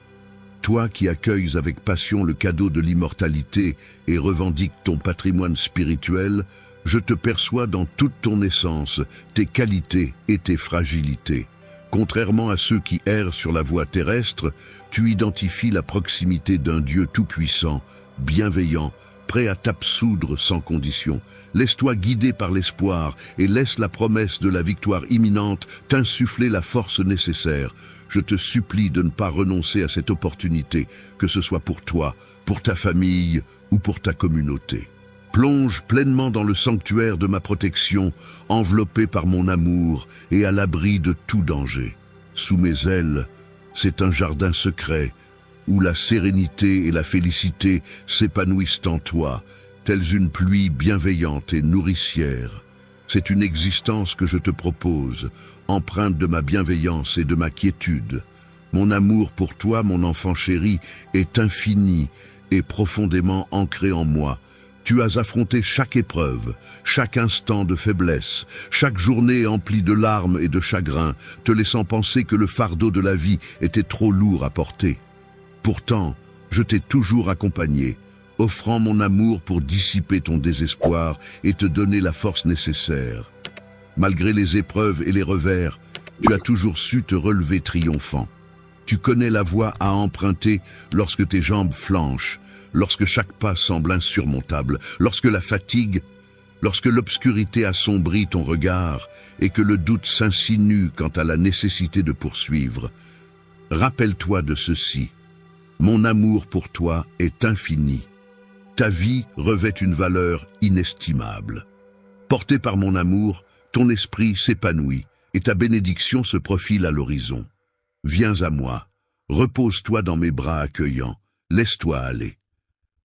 Toi qui accueilles avec passion le cadeau de l'immortalité et revendiques ton patrimoine spirituel, je te perçois dans toute ton essence, tes qualités et tes fragilités. Contrairement à ceux qui errent sur la voie terrestre, tu identifies la proximité d'un Dieu tout-puissant, bienveillant, prêt à t'absoudre sans condition. Laisse-toi guider par l'espoir et laisse la promesse de la victoire imminente t'insuffler la force nécessaire. Je te supplie de ne pas renoncer à cette opportunité, que ce soit pour toi, pour ta famille ou pour ta communauté. Plonge pleinement dans le sanctuaire de ma protection, enveloppé par mon amour et à l'abri de tout danger. Sous mes ailes, c'est un jardin secret, où la sérénité et la félicité s'épanouissent en toi, telles une pluie bienveillante et nourricière. C'est une existence que je te propose, empreinte de ma bienveillance et de ma quiétude. Mon amour pour toi, mon enfant chéri, est infini et profondément ancré en moi. Tu as affronté chaque épreuve, chaque instant de faiblesse, chaque journée emplie de larmes et de chagrin, te laissant penser que le fardeau de la vie était trop lourd à porter. Pourtant, je t'ai toujours accompagné, offrant mon amour pour dissiper ton désespoir et te donner la force nécessaire. Malgré les épreuves et les revers, tu as toujours su te relever triomphant. Tu connais la voie à emprunter lorsque tes jambes flanchent, lorsque chaque pas semble insurmontable, lorsque l'obscurité assombrit ton regard et que le doute s'insinue quant à la nécessité de poursuivre. Rappelle-toi de ceci. Mon amour pour toi est infini. Ta vie revêt une valeur inestimable. Porté par mon amour, ton esprit s'épanouit et ta bénédiction se profile à l'horizon. Viens à moi, repose-toi dans mes bras accueillants, laisse-toi aller.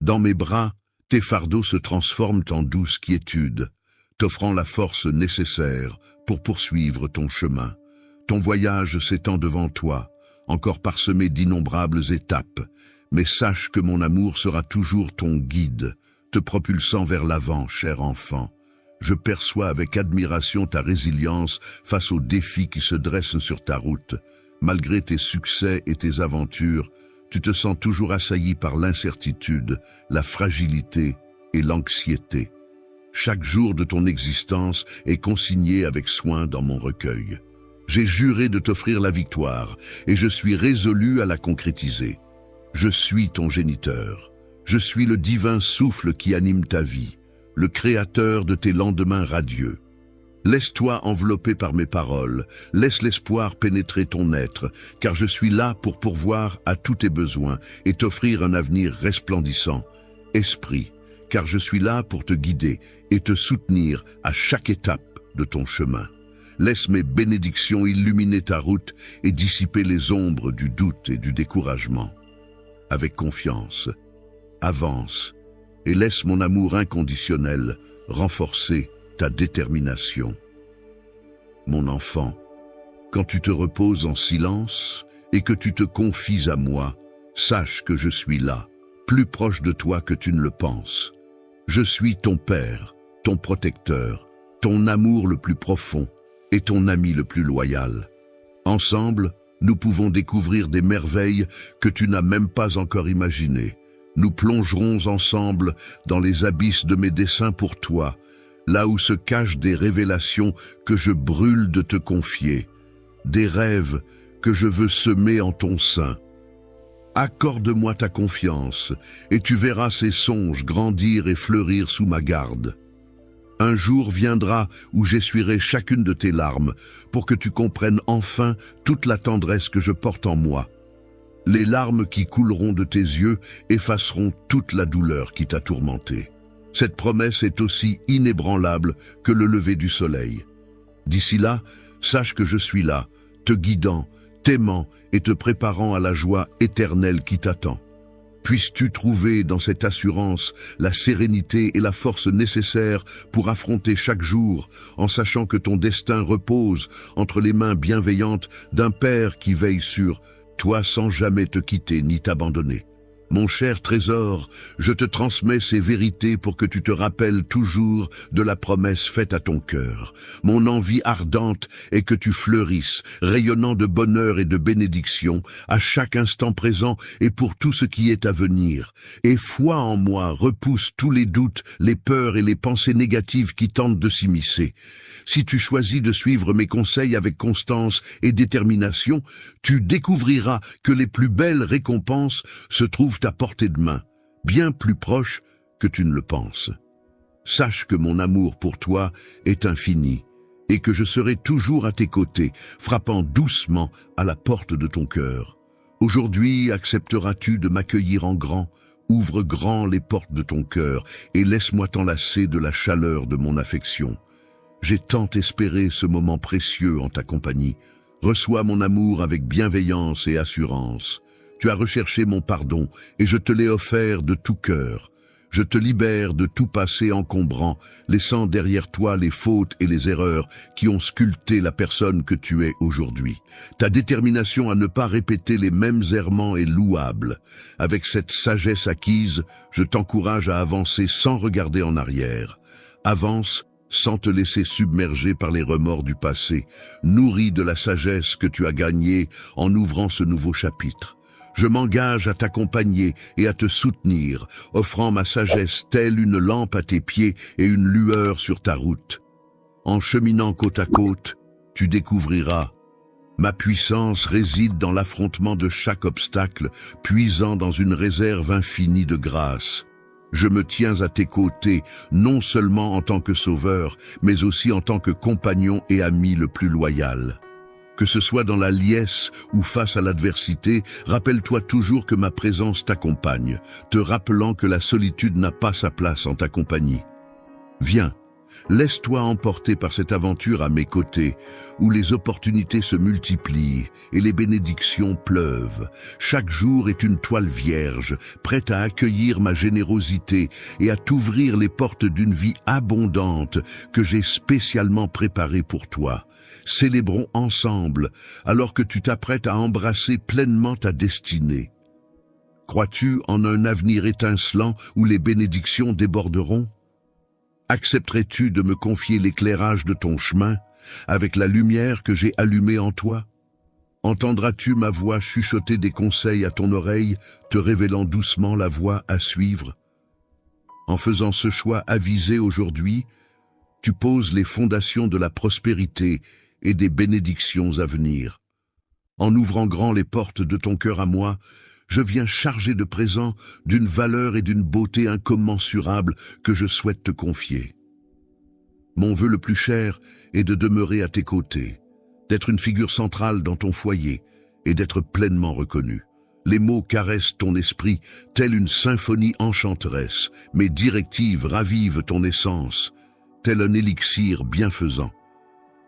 Dans mes bras, tes fardeaux se transforment en douce quiétude, t'offrant la force nécessaire pour poursuivre ton chemin. Ton voyage s'étend devant toi, encore parsemé d'innombrables étapes, mais sache que mon amour sera toujours ton guide, te propulsant vers l'avant, cher enfant. Je perçois avec admiration ta résilience face aux défis qui se dressent sur ta route. Malgré tes succès et tes aventures, tu te sens toujours assailli par l'incertitude, la fragilité et l'anxiété. Chaque jour de ton existence est consigné avec soin dans mon recueil. J'ai juré de t'offrir la victoire et je suis résolu à la concrétiser. Je suis ton géniteur. Je suis le divin souffle qui anime ta vie, le créateur de tes lendemains radieux. Laisse-toi envelopper par mes paroles, laisse l'espoir pénétrer ton être, car je suis là pour pourvoir à tous tes besoins et t'offrir un avenir resplendissant. Esprit, car je suis là pour te guider et te soutenir à chaque étape de ton chemin. Laisse mes bénédictions illuminer ta route et dissiper les ombres du doute et du découragement. Avec confiance, avance et laisse mon amour inconditionnel renforcer ta détermination. Mon enfant, quand tu te reposes en silence et que tu te confies à moi, sache que je suis là, plus proche de toi que tu ne le penses. Je suis ton Père, ton protecteur, ton amour le plus profond et ton ami le plus loyal. Ensemble, nous pouvons découvrir des merveilles que tu n'as même pas encore imaginées. Nous plongerons ensemble dans les abysses de mes desseins pour toi, là où se cachent des révélations que je brûle de te confier, des rêves que je veux semer en ton sein. Accorde-moi ta confiance, et tu verras ces songes grandir et fleurir sous ma garde. Un jour viendra où j'essuierai chacune de tes larmes, pour que tu comprennes enfin toute la tendresse que je porte en moi. Les larmes qui couleront de tes yeux effaceront toute la douleur qui t'a tourmenté. Cette promesse est aussi inébranlable que le lever du soleil. D'ici là, sache que je suis là, te guidant, t'aimant et te préparant à la joie éternelle qui t'attend. Puisses-tu trouver dans cette assurance la sérénité et la force nécessaires pour affronter chaque jour, en sachant que ton destin repose entre les mains bienveillantes d'un Père qui veille sur toi sans jamais te quitter ni t'abandonner. Mon cher trésor, je te transmets ces vérités pour que tu te rappelles toujours de la promesse faite à ton cœur. Mon envie ardente est que tu fleurisses, rayonnant de bonheur et de bénédiction, à chaque instant présent et pour tout ce qui est à venir. Et foi en moi repousse tous les doutes, les peurs et les pensées négatives qui tentent de s'immiscer. Si tu choisis de suivre mes conseils avec constance et détermination, tu découvriras que les plus belles récompenses se trouvent à portée de main, bien plus proche que tu ne le penses. Sache que mon amour pour toi est infini et que je serai toujours à tes côtés, frappant doucement à la porte de ton cœur. Aujourd'hui, accepteras-tu de m'accueillir en grand? Ouvre grand les portes de ton cœur et laisse-moi t'enlacer de la chaleur de mon affection. J'ai tant espéré ce moment précieux en ta compagnie. Reçois mon amour avec bienveillance et assurance. Tu as recherché mon pardon et je te l'ai offert de tout cœur. Je te libère de tout passé encombrant, laissant derrière toi les fautes et les erreurs qui ont sculpté la personne que tu es aujourd'hui. Ta détermination à ne pas répéter les mêmes errements est louable. Avec cette sagesse acquise, je t'encourage à avancer sans regarder en arrière. Avance sans te laisser submerger par les remords du passé, nourri de la sagesse que tu as gagnée en ouvrant ce nouveau chapitre. Je m'engage à t'accompagner et à te soutenir, offrant ma sagesse telle une lampe à tes pieds et une lueur sur ta route. En cheminant côte à côte, tu découvriras. Ma puissance réside dans l'affrontement de chaque obstacle, puisant dans une réserve infinie de grâce. Je me tiens à tes côtés, non seulement en tant que sauveur, mais aussi en tant que compagnon et ami le plus loyal. Que ce soit dans la liesse ou face à l'adversité, rappelle-toi toujours que ma présence t'accompagne, te rappelant que la solitude n'a pas sa place en ta compagnie. Viens, laisse-toi emporter par cette aventure à mes côtés, où les opportunités se multiplient et les bénédictions pleuvent. Chaque jour est une toile vierge, prête à accueillir ma générosité et à t'ouvrir les portes d'une vie abondante que j'ai spécialement préparée pour toi. Célébrons ensemble, alors que tu t'apprêtes à embrasser pleinement ta destinée. Crois-tu en un avenir étincelant où les bénédictions déborderont? Accepterais-tu de me confier l'éclairage de ton chemin, avec la lumière que j'ai allumée en toi? Entendras-tu ma voix chuchoter des conseils à ton oreille, te révélant doucement la voie à suivre? En faisant ce choix avisé aujourd'hui, tu poses les fondations de la prospérité et des bénédictions à venir. En ouvrant grand les portes de ton cœur à moi, je viens chargé de présents d'une valeur et d'une beauté incommensurables que je souhaite te confier. Mon vœu le plus cher est de demeurer à tes côtés, d'être une figure centrale dans ton foyer et d'être pleinement reconnu. Les mots caressent ton esprit, telle une symphonie enchanteresse. Mes directives ravivent ton essence, tel un élixir bienfaisant.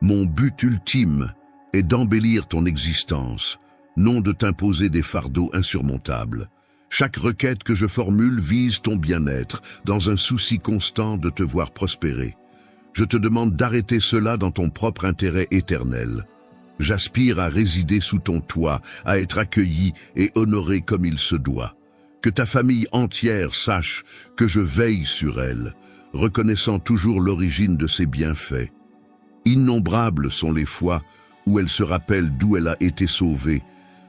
Mon but ultime est d'embellir ton existence, non de t'imposer des fardeaux insurmontables. Chaque requête que je formule vise ton bien-être, dans un souci constant de te voir prospérer. Je te demande d'arrêter cela dans ton propre intérêt éternel. J'aspire à résider sous ton toit, à être accueilli et honoré comme il se doit. Que ta famille entière sache que je veille sur elle, reconnaissant toujours l'origine de ses bienfaits. Innombrables sont les fois où elle se rappelle d'où elle a été sauvée,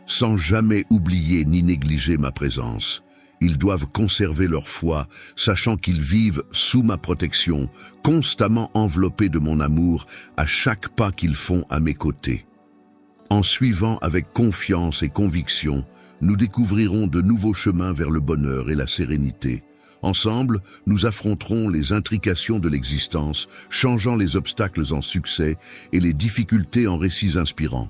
sans jamais oublier ni négliger ma présence. Ils doivent conserver leur foi, sachant qu'ils vivent sous ma protection, constamment enveloppés de mon amour à chaque pas qu'ils font à mes côtés. En suivant avec confiance et conviction, nous découvrirons de nouveaux chemins vers le bonheur et la sérénité. Ensemble, nous affronterons les intrications de l'existence, changeant les obstacles en succès et les difficultés en récits inspirants.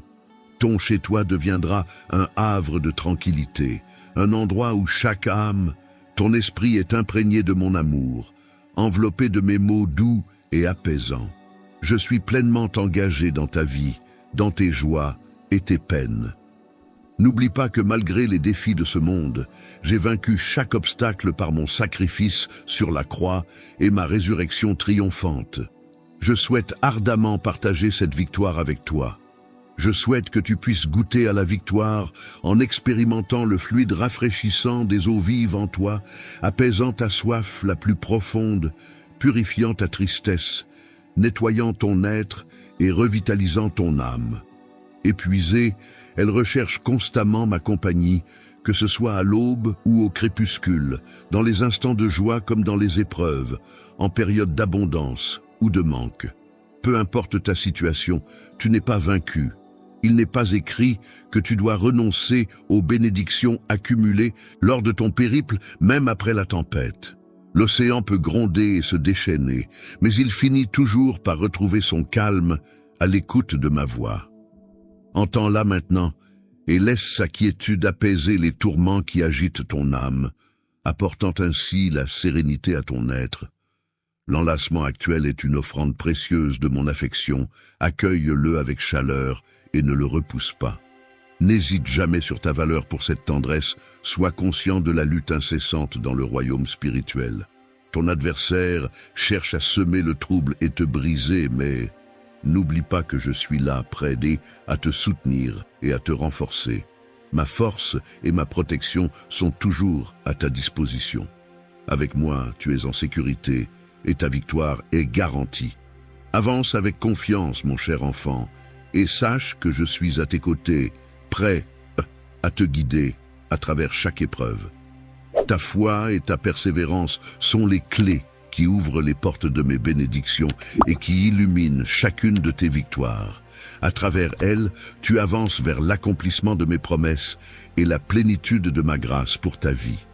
Ton chez-toi deviendra un havre de tranquillité, un endroit où chaque âme, ton esprit est imprégné de mon amour, enveloppé de mes mots doux et apaisants. Je suis pleinement engagé dans ta vie, dans tes joies et tes peines. N'oublie pas que malgré les défis de ce monde, j'ai vaincu chaque obstacle par mon sacrifice sur la croix et ma résurrection triomphante. Je souhaite ardemment partager cette victoire avec toi. Je souhaite que tu puisses goûter à la victoire en expérimentant le fluide rafraîchissant des eaux vives en toi, apaisant ta soif la plus profonde, purifiant ta tristesse, nettoyant ton être et revitalisant ton âme. Épuisée, elle recherche constamment ma compagnie, que ce soit à l'aube ou au crépuscule, dans les instants de joie comme dans les épreuves, en période d'abondance ou de manque. Peu importe ta situation, tu n'es pas vaincu. Il n'est pas écrit que tu dois renoncer aux bénédictions accumulées lors de ton périple, même après la tempête. L'océan peut gronder et se déchaîner, mais il finit toujours par retrouver son calme à l'écoute de ma voix. Entends-la maintenant et laisse sa quiétude apaiser les tourments qui agitent ton âme, apportant ainsi la sérénité à ton être. L'enlacement actuel est une offrande précieuse de mon affection, accueille-le avec chaleur et ne le repousse pas. N'hésite jamais sur ta valeur pour cette tendresse, sois conscient de la lutte incessante dans le royaume spirituel. Ton adversaire cherche à semer le trouble et te briser, mais n'oublie pas que je suis là, prêt à te soutenir et à te renforcer. Ma force et ma protection sont toujours à ta disposition. Avec moi, tu es en sécurité et ta victoire est garantie. Avance avec confiance, mon cher enfant, et sache que je suis à tes côtés, prêt à te guider à travers chaque épreuve. Ta foi et ta persévérance sont les clés qui ouvrent les portes de mes bénédictions et qui illuminent chacune de tes victoires. À travers elles, tu avances vers l'accomplissement de mes promesses et la plénitude de ma grâce pour ta vie.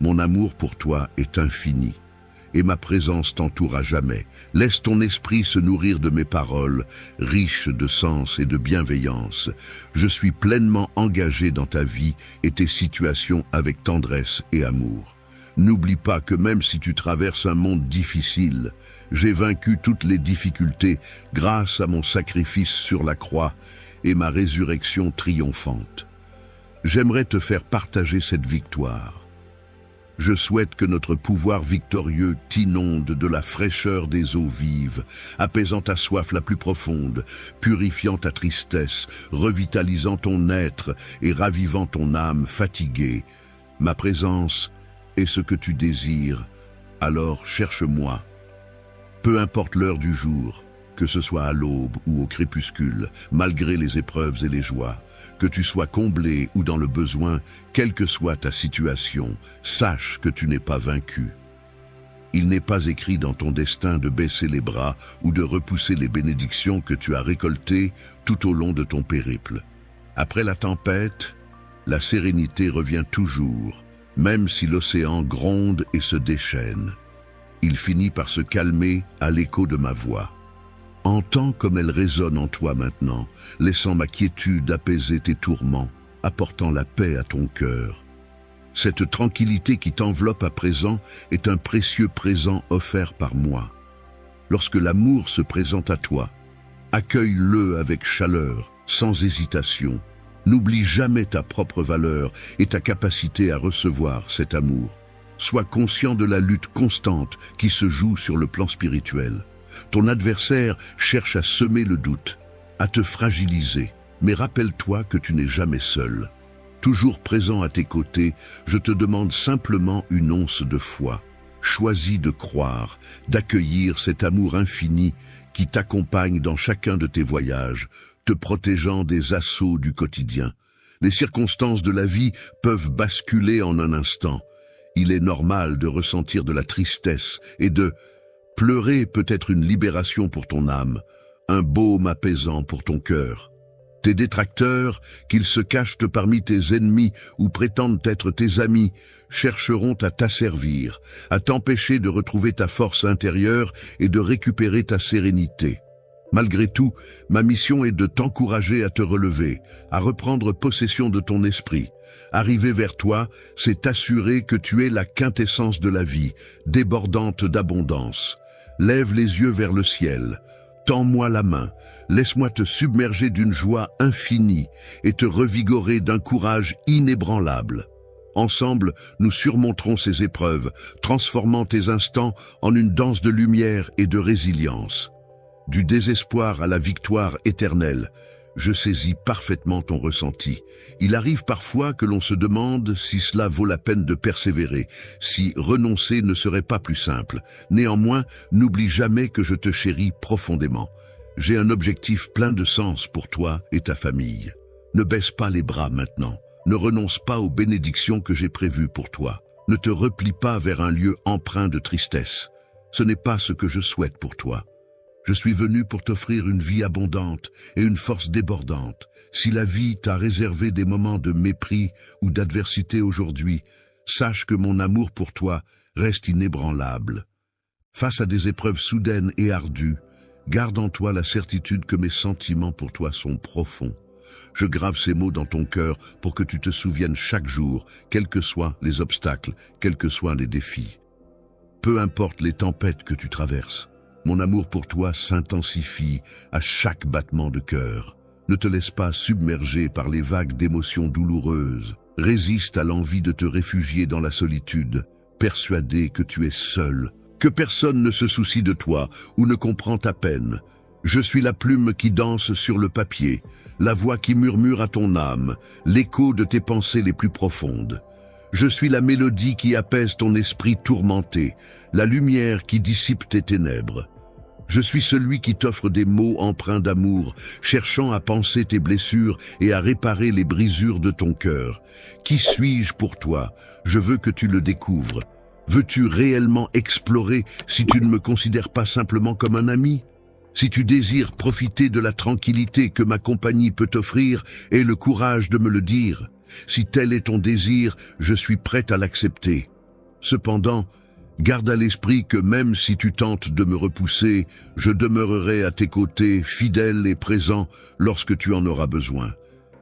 Mon amour pour toi est infini, et ma présence t'entoure à jamais. Laisse ton esprit se nourrir de mes paroles, riches de sens et de bienveillance. Je suis pleinement engagé dans ta vie et tes situations avec tendresse et amour. N'oublie pas que même si tu traverses un monde difficile, j'ai vaincu toutes les difficultés grâce à mon sacrifice sur la croix et ma résurrection triomphante. J'aimerais te faire partager cette victoire. Je souhaite que notre pouvoir victorieux t'inonde de la fraîcheur des eaux vives, apaisant ta soif la plus profonde, purifiant ta tristesse, revitalisant ton être et ravivant ton âme fatiguée. Ma présence est ce que tu désires, alors cherche-moi. Peu importe l'heure du jour, que ce soit à l'aube ou au crépuscule, malgré les épreuves et les joies, que tu sois comblé ou dans le besoin, quelle que soit ta situation, sache que tu n'es pas vaincu. Il n'est pas écrit dans ton destin de baisser les bras ou de repousser les bénédictions que tu as récoltées tout au long de ton périple. Après la tempête, la sérénité revient toujours, même si l'océan gronde et se déchaîne. Il finit par se calmer à l'écho de ma voix. Entends comme elle résonne en toi maintenant, laissant ma quiétude apaiser tes tourments, apportant la paix à ton cœur. Cette tranquillité qui t'enveloppe à présent est un précieux présent offert par moi. Lorsque l'amour se présente à toi, accueille-le avec chaleur, sans hésitation. N'oublie jamais ta propre valeur et ta capacité à recevoir cet amour. Sois conscient de la lutte constante qui se joue sur le plan spirituel. Ton adversaire cherche à semer le doute, à te fragiliser, mais rappelle-toi que tu n'es jamais seul. Toujours présent à tes côtés, je te demande simplement une once de foi. Choisis de croire, d'accueillir cet amour infini qui t'accompagne dans chacun de tes voyages, te protégeant des assauts du quotidien. Les circonstances de la vie peuvent basculer en un instant. Il est normal de ressentir de la tristesse et de pleurer peut être une libération pour ton âme, un baume apaisant pour ton cœur. Tes détracteurs, qu'ils se cachent parmi tes ennemis ou prétendent être tes amis, chercheront à t'asservir, à t'empêcher de retrouver ta force intérieure et de récupérer ta sérénité. Malgré tout, ma mission est de t'encourager à te relever, à reprendre possession de ton esprit. Arriver vers toi, c'est t'assurer que tu es la quintessence de la vie, débordante d'abondance. Lève les yeux vers le ciel. Tends-moi la main, laisse-moi te submerger d'une joie infinie et te revigorer d'un courage inébranlable. Ensemble, nous surmonterons ces épreuves, transformant tes instants en une danse de lumière et de résilience. Du désespoir à la victoire éternelle, je saisis parfaitement ton ressenti. Il arrive parfois que l'on se demande si cela vaut la peine de persévérer, si renoncer ne serait pas plus simple. Néanmoins, n'oublie jamais que je te chéris profondément. J'ai un objectif plein de sens pour toi et ta famille. Ne baisse pas les bras maintenant. Ne renonce pas aux bénédictions que j'ai prévues pour toi. Ne te replie pas vers un lieu empreint de tristesse. Ce n'est pas ce que je souhaite pour toi. Je suis venu pour t'offrir une vie abondante et une force débordante. Si la vie t'a réservé des moments de mépris ou d'adversité aujourd'hui, sache que mon amour pour toi reste inébranlable. Face à des épreuves soudaines et ardues, garde en toi la certitude que mes sentiments pour toi sont profonds. Je grave ces mots dans ton cœur pour que tu te souviennes chaque jour, quels que soient les obstacles, quels que soient les défis. Peu importe les tempêtes que tu traverses, mon amour pour toi s'intensifie à chaque battement de cœur. Ne te laisse pas submerger par les vagues d'émotions douloureuses. Résiste à l'envie de te réfugier dans la solitude, persuadé que tu es seul, que personne ne se soucie de toi ou ne comprend ta peine. Je suis la plume qui danse sur le papier, la voix qui murmure à ton âme, l'écho de tes pensées les plus profondes. Je suis la mélodie qui apaise ton esprit tourmenté, la lumière qui dissipe tes ténèbres. Je suis celui qui t'offre des mots empreints d'amour, cherchant à panser tes blessures et à réparer les brisures de ton cœur. Qui suis-je pour toi? Je veux que tu le découvres. Veux-tu réellement explorer si tu ne me considères pas simplement comme un ami? Si tu désires profiter de la tranquillité que ma compagnie peut t'offrir, aie le courage de me le dire. Si tel est ton désir, je suis prêt à l'accepter. Cependant, garde à l'esprit que même si tu tentes de me repousser, je demeurerai à tes côtés, fidèle et présent lorsque tu en auras besoin.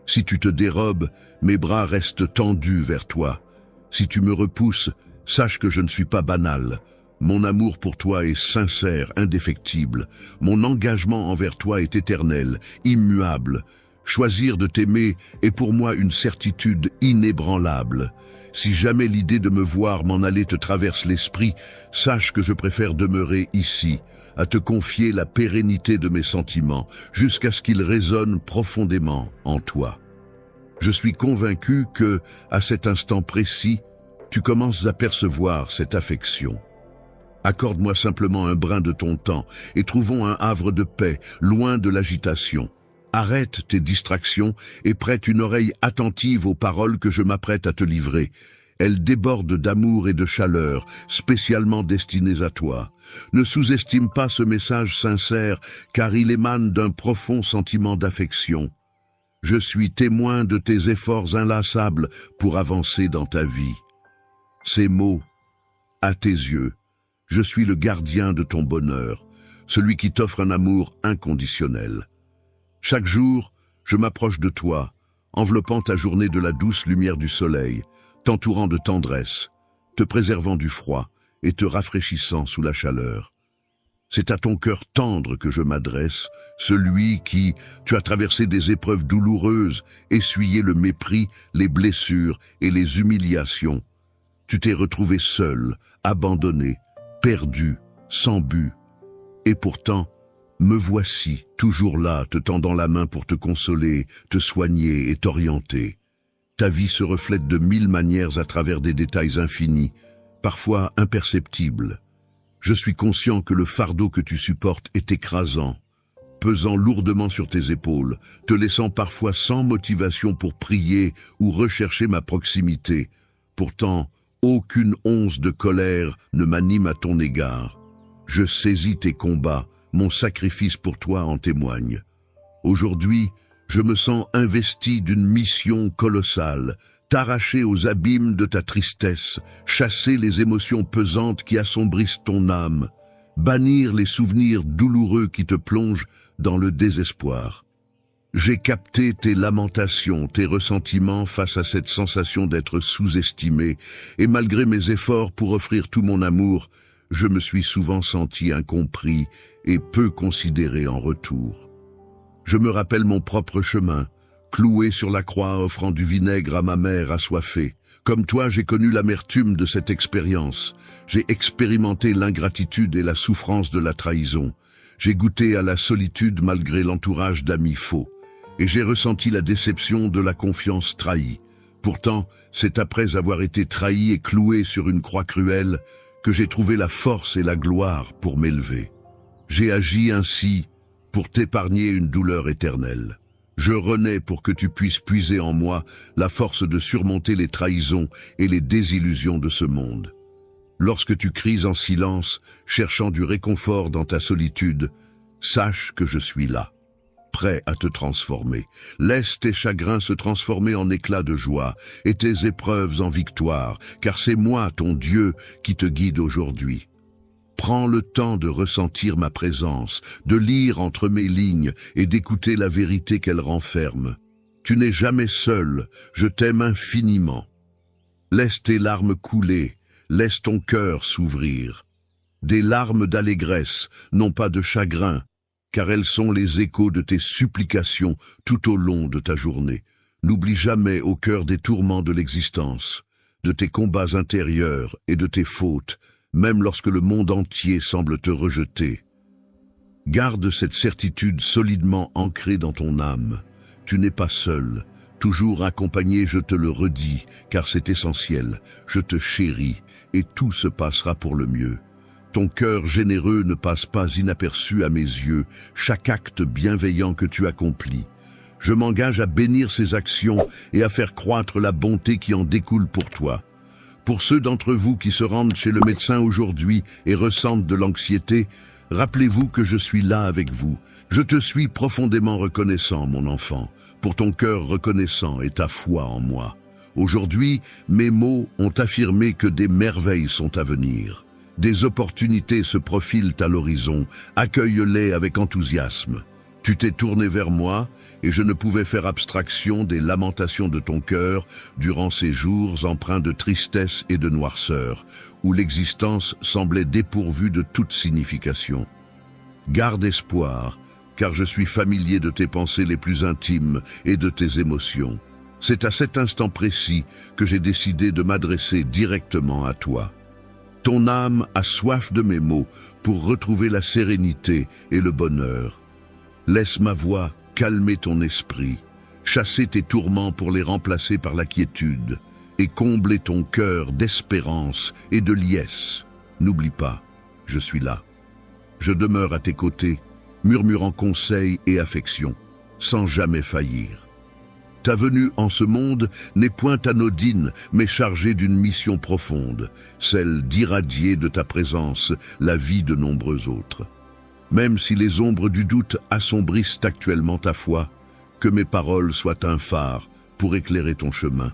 Si tu te dérobes, mes bras restent tendus vers toi. Si tu me repousses, sache que je ne suis pas banal. Mon amour pour toi est sincère, indéfectible. Mon engagement envers toi est éternel, immuable. Choisir de t'aimer est pour moi une certitude inébranlable. Si jamais l'idée de me voir m'en aller te traverse l'esprit, sache que je préfère demeurer ici, à te confier la pérennité de mes sentiments, jusqu'à ce qu'ils résonnent profondément en toi. Je suis convaincu que, à cet instant précis, tu commences à percevoir cette affection. Accorde-moi simplement un brin de ton temps et trouvons un havre de paix, loin de l'agitation. Arrête tes distractions et prête une oreille attentive aux paroles que je m'apprête à te livrer. Elles débordent d'amour et de chaleur, spécialement destinées à toi. Ne sous-estime pas ce message sincère, car il émane d'un profond sentiment d'affection. Je suis témoin de tes efforts inlassables pour avancer dans ta vie. Ces mots, à tes yeux, je suis le gardien de ton bonheur, celui qui t'offre un amour inconditionnel. Chaque jour, je m'approche de toi, enveloppant ta journée de la douce lumière du soleil, t'entourant de tendresse, te préservant du froid et te rafraîchissant sous la chaleur. C'est à ton cœur tendre que je m'adresse, celui qui, tu as traversé des épreuves douloureuses, essuyé le mépris, les blessures et les humiliations. Tu t'es retrouvé seul, abandonné, perdu, sans but. Et pourtant, me voici, toujours là, te tendant la main pour te consoler, te soigner et t'orienter. Ta vie se reflète de 1000 manières à travers des détails infinis, parfois imperceptibles. Je suis conscient que le fardeau que tu supportes est écrasant, pesant lourdement sur tes épaules, te laissant parfois sans motivation pour prier ou rechercher ma proximité. Pourtant, aucune once de colère ne m'anime à ton égard. Je saisis tes combats, mon sacrifice pour toi en témoigne. Aujourd'hui, je me sens investi d'une mission colossale, t'arracher aux abîmes de ta tristesse, chasser les émotions pesantes qui assombrissent ton âme, bannir les souvenirs douloureux qui te plongent dans le désespoir. J'ai capté tes lamentations, tes ressentiments face à cette sensation d'être sous-estimé, et malgré mes efforts pour offrir tout mon amour, je me suis souvent senti incompris et peu considéré en retour. Je me rappelle mon propre chemin, cloué sur la croix offrant du vinaigre à ma mère assoiffée. Comme toi, j'ai connu l'amertume de cette expérience. J'ai expérimenté l'ingratitude et la souffrance de la trahison. J'ai goûté à la solitude malgré l'entourage d'amis faux. Et j'ai ressenti la déception de la confiance trahie. Pourtant, c'est après avoir été trahi et cloué sur une croix cruelle que j'ai trouvé la force et la gloire pour m'élever. J'ai agi ainsi pour t'épargner une douleur éternelle. Je renais pour que tu puisses puiser en moi la force de surmonter les trahisons et les désillusions de ce monde. Lorsque tu cries en silence, cherchant du réconfort dans ta solitude, sache que je suis là, prêt à te transformer. Laisse tes chagrins se transformer en éclats de joie et tes épreuves en victoire, car c'est moi, ton Dieu, qui te guide aujourd'hui. Prends le temps de ressentir ma présence, de lire entre mes lignes et d'écouter la vérité qu'elle renferme. Tu n'es jamais seul, je t'aime infiniment. Laisse tes larmes couler, laisse ton cœur s'ouvrir. Des larmes d'allégresse, non pas de chagrin, car elles sont les échos de tes supplications tout au long de ta journée. N'oublie jamais au cœur des tourments de l'existence, de tes combats intérieurs et de tes fautes, même lorsque le monde entier semble te rejeter. Garde cette certitude solidement ancrée dans ton âme. Tu n'es pas seul, toujours accompagné, je te le redis, car c'est essentiel. Je te chéris et tout se passera pour le mieux. Ton cœur généreux ne passe pas inaperçu à mes yeux, chaque acte bienveillant que tu accomplis. Je m'engage à bénir ces actions et à faire croître la bonté qui en découle pour toi. Pour ceux d'entre vous qui se rendent chez le médecin aujourd'hui et ressentent de l'anxiété, rappelez-vous que je suis là avec vous. Je te suis profondément reconnaissant, mon enfant, pour ton cœur reconnaissant et ta foi en moi. Aujourd'hui, mes mots ont affirmé que des merveilles sont à venir. Des opportunités se profilent à l'horizon, accueille-les avec enthousiasme. Tu t'es tourné vers moi et je ne pouvais faire abstraction des lamentations de ton cœur durant ces jours empreints de tristesse et de noirceur, où l'existence semblait dépourvue de toute signification. Garde espoir, car je suis familier de tes pensées les plus intimes et de tes émotions. C'est à cet instant précis que j'ai décidé de m'adresser directement à toi. Ton âme a soif de mes mots pour retrouver la sérénité et le bonheur. Laisse ma voix calmer ton esprit, chasser tes tourments pour les remplacer par la quiétude, et combler ton cœur d'espérance et de liesse. N'oublie pas, je suis là. Je demeure à tes côtés, murmurant conseils et affection, sans jamais faillir. Ta venue en ce monde n'est point anodine, mais chargée d'une mission profonde, celle d'irradier de ta présence la vie de nombreux autres. Même si les ombres du doute assombrissent actuellement ta foi, que mes paroles soient un phare pour éclairer ton chemin.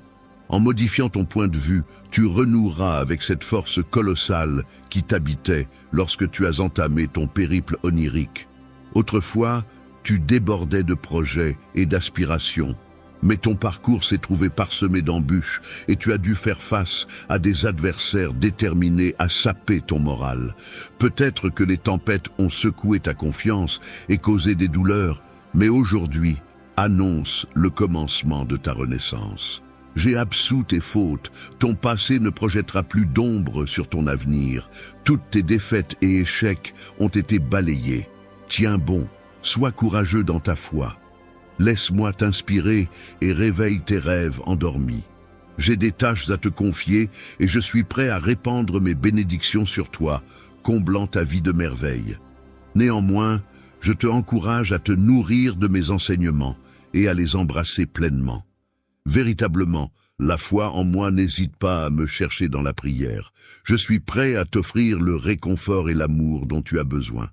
En modifiant ton point de vue, tu renoueras avec cette force colossale qui t'habitait lorsque tu as entamé ton périple onirique. Autrefois, tu débordais de projets et d'aspirations, mais ton parcours s'est trouvé parsemé d'embûches et tu as dû faire face à des adversaires déterminés à saper ton moral. Peut-être que les tempêtes ont secoué ta confiance et causé des douleurs, mais aujourd'hui annonce le commencement de ta renaissance. J'ai absous tes fautes, ton passé ne projettera plus d'ombre sur ton avenir. Toutes tes défaites et échecs ont été balayés. Tiens bon, sois courageux dans ta foi. Laisse-moi t'inspirer et réveille tes rêves endormis. J'ai des tâches à te confier et je suis prêt à répandre mes bénédictions sur toi, comblant ta vie de merveilles. Néanmoins, je te encourage à te nourrir de mes enseignements et à les embrasser pleinement. Véritablement, la foi en moi n'hésite pas à me chercher dans la prière. Je suis prêt à t'offrir le réconfort et l'amour dont tu as besoin.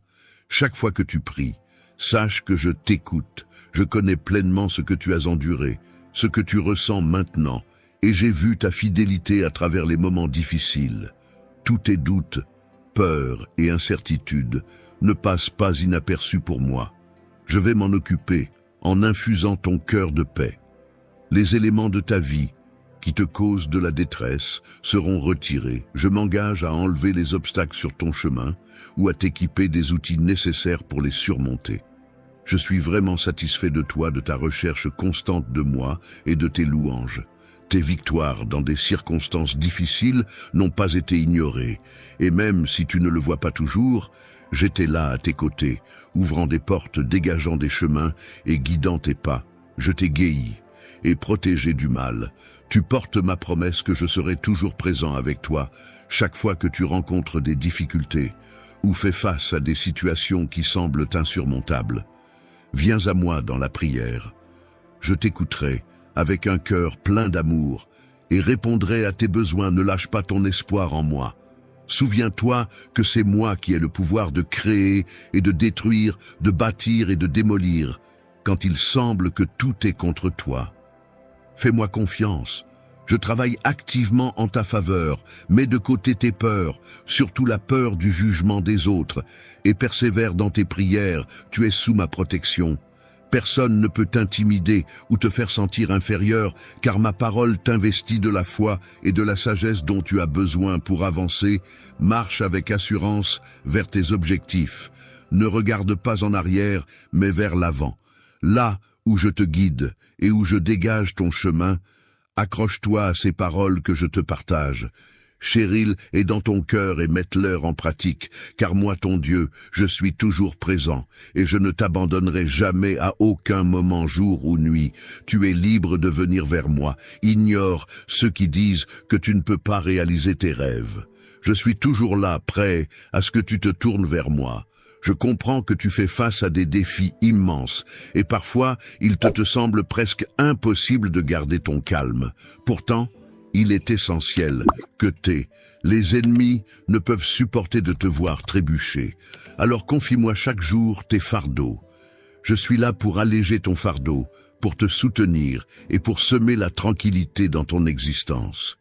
Chaque fois que tu pries, sache que je t'écoute. Je connais pleinement ce que tu as enduré, ce que tu ressens maintenant, et j'ai vu ta fidélité à travers les moments difficiles. Tous tes doutes, peurs et incertitudes ne passent pas inaperçus pour moi. Je vais m'en occuper en infusant ton cœur de paix. Les éléments de ta vie, qui te causent de la détresse seront retirés. Je m'engage à enlever les obstacles sur ton chemin ou à t'équiper des outils nécessaires pour les surmonter. Je suis vraiment satisfait de toi, de ta recherche constante de moi et de tes louanges. Tes victoires dans des circonstances difficiles n'ont pas été ignorées, et même si tu ne le vois pas toujours, j'étais là à tes côtés, ouvrant des portes, dégageant des chemins et guidant tes pas. Je t'ai guéri et protégé du mal. Tu portes ma promesse que je serai toujours présent avec toi, chaque fois que tu rencontres des difficultés ou fais face à des situations qui semblent insurmontables. Viens à moi dans la prière. Je t'écouterai avec un cœur plein d'amour et répondrai à tes besoins. Ne lâche pas ton espoir en moi. Souviens-toi que c'est moi qui ai le pouvoir de créer et de détruire, de bâtir et de démolir, quand il semble que tout est contre toi. Fais-moi confiance. Je travaille activement en ta faveur, mets de côté tes peurs, surtout la peur du jugement des autres, et persévère dans tes prières, tu es sous ma protection. Personne ne peut t'intimider ou te faire sentir inférieur, car ma parole t'investit de la foi et de la sagesse dont tu as besoin pour avancer. Marche avec assurance vers tes objectifs. Ne regarde pas en arrière, mais vers l'avant. Là où je te guide et où je dégage ton chemin, accroche-toi à ces paroles que je te partage. Chéril est dans ton cœur et mette-leur en pratique, car moi, ton Dieu, je suis toujours présent, et je ne t'abandonnerai jamais à aucun moment, jour ou nuit. Tu es libre de venir vers moi. Ignore ceux qui disent que tu ne peux pas réaliser tes rêves. Je suis toujours là, prêt à ce que tu te tournes vers moi. Je comprends que tu fais face à des défis immenses, et parfois il te semble presque impossible de garder ton calme. Pourtant, il est essentiel que les ennemis ne peuvent supporter de te voir trébucher. Alors confie-moi chaque jour tes fardeaux. Je suis là pour alléger ton fardeau, pour te soutenir et pour semer la tranquillité dans ton existence.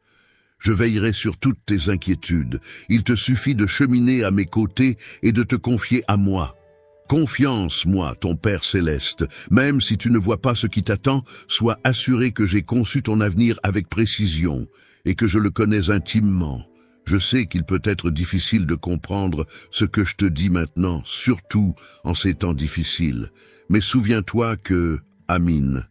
Je veillerai sur toutes tes inquiétudes. Il te suffit de cheminer à mes côtés et de te confier à moi. Confiance, moi, ton Père céleste. Même si tu ne vois pas ce qui t'attend, sois assuré que j'ai conçu ton avenir avec précision et que je le connais intimement. Je sais qu'il peut être difficile de comprendre ce que je te dis maintenant, surtout en ces temps difficiles. Mais souviens-toi que, Amin,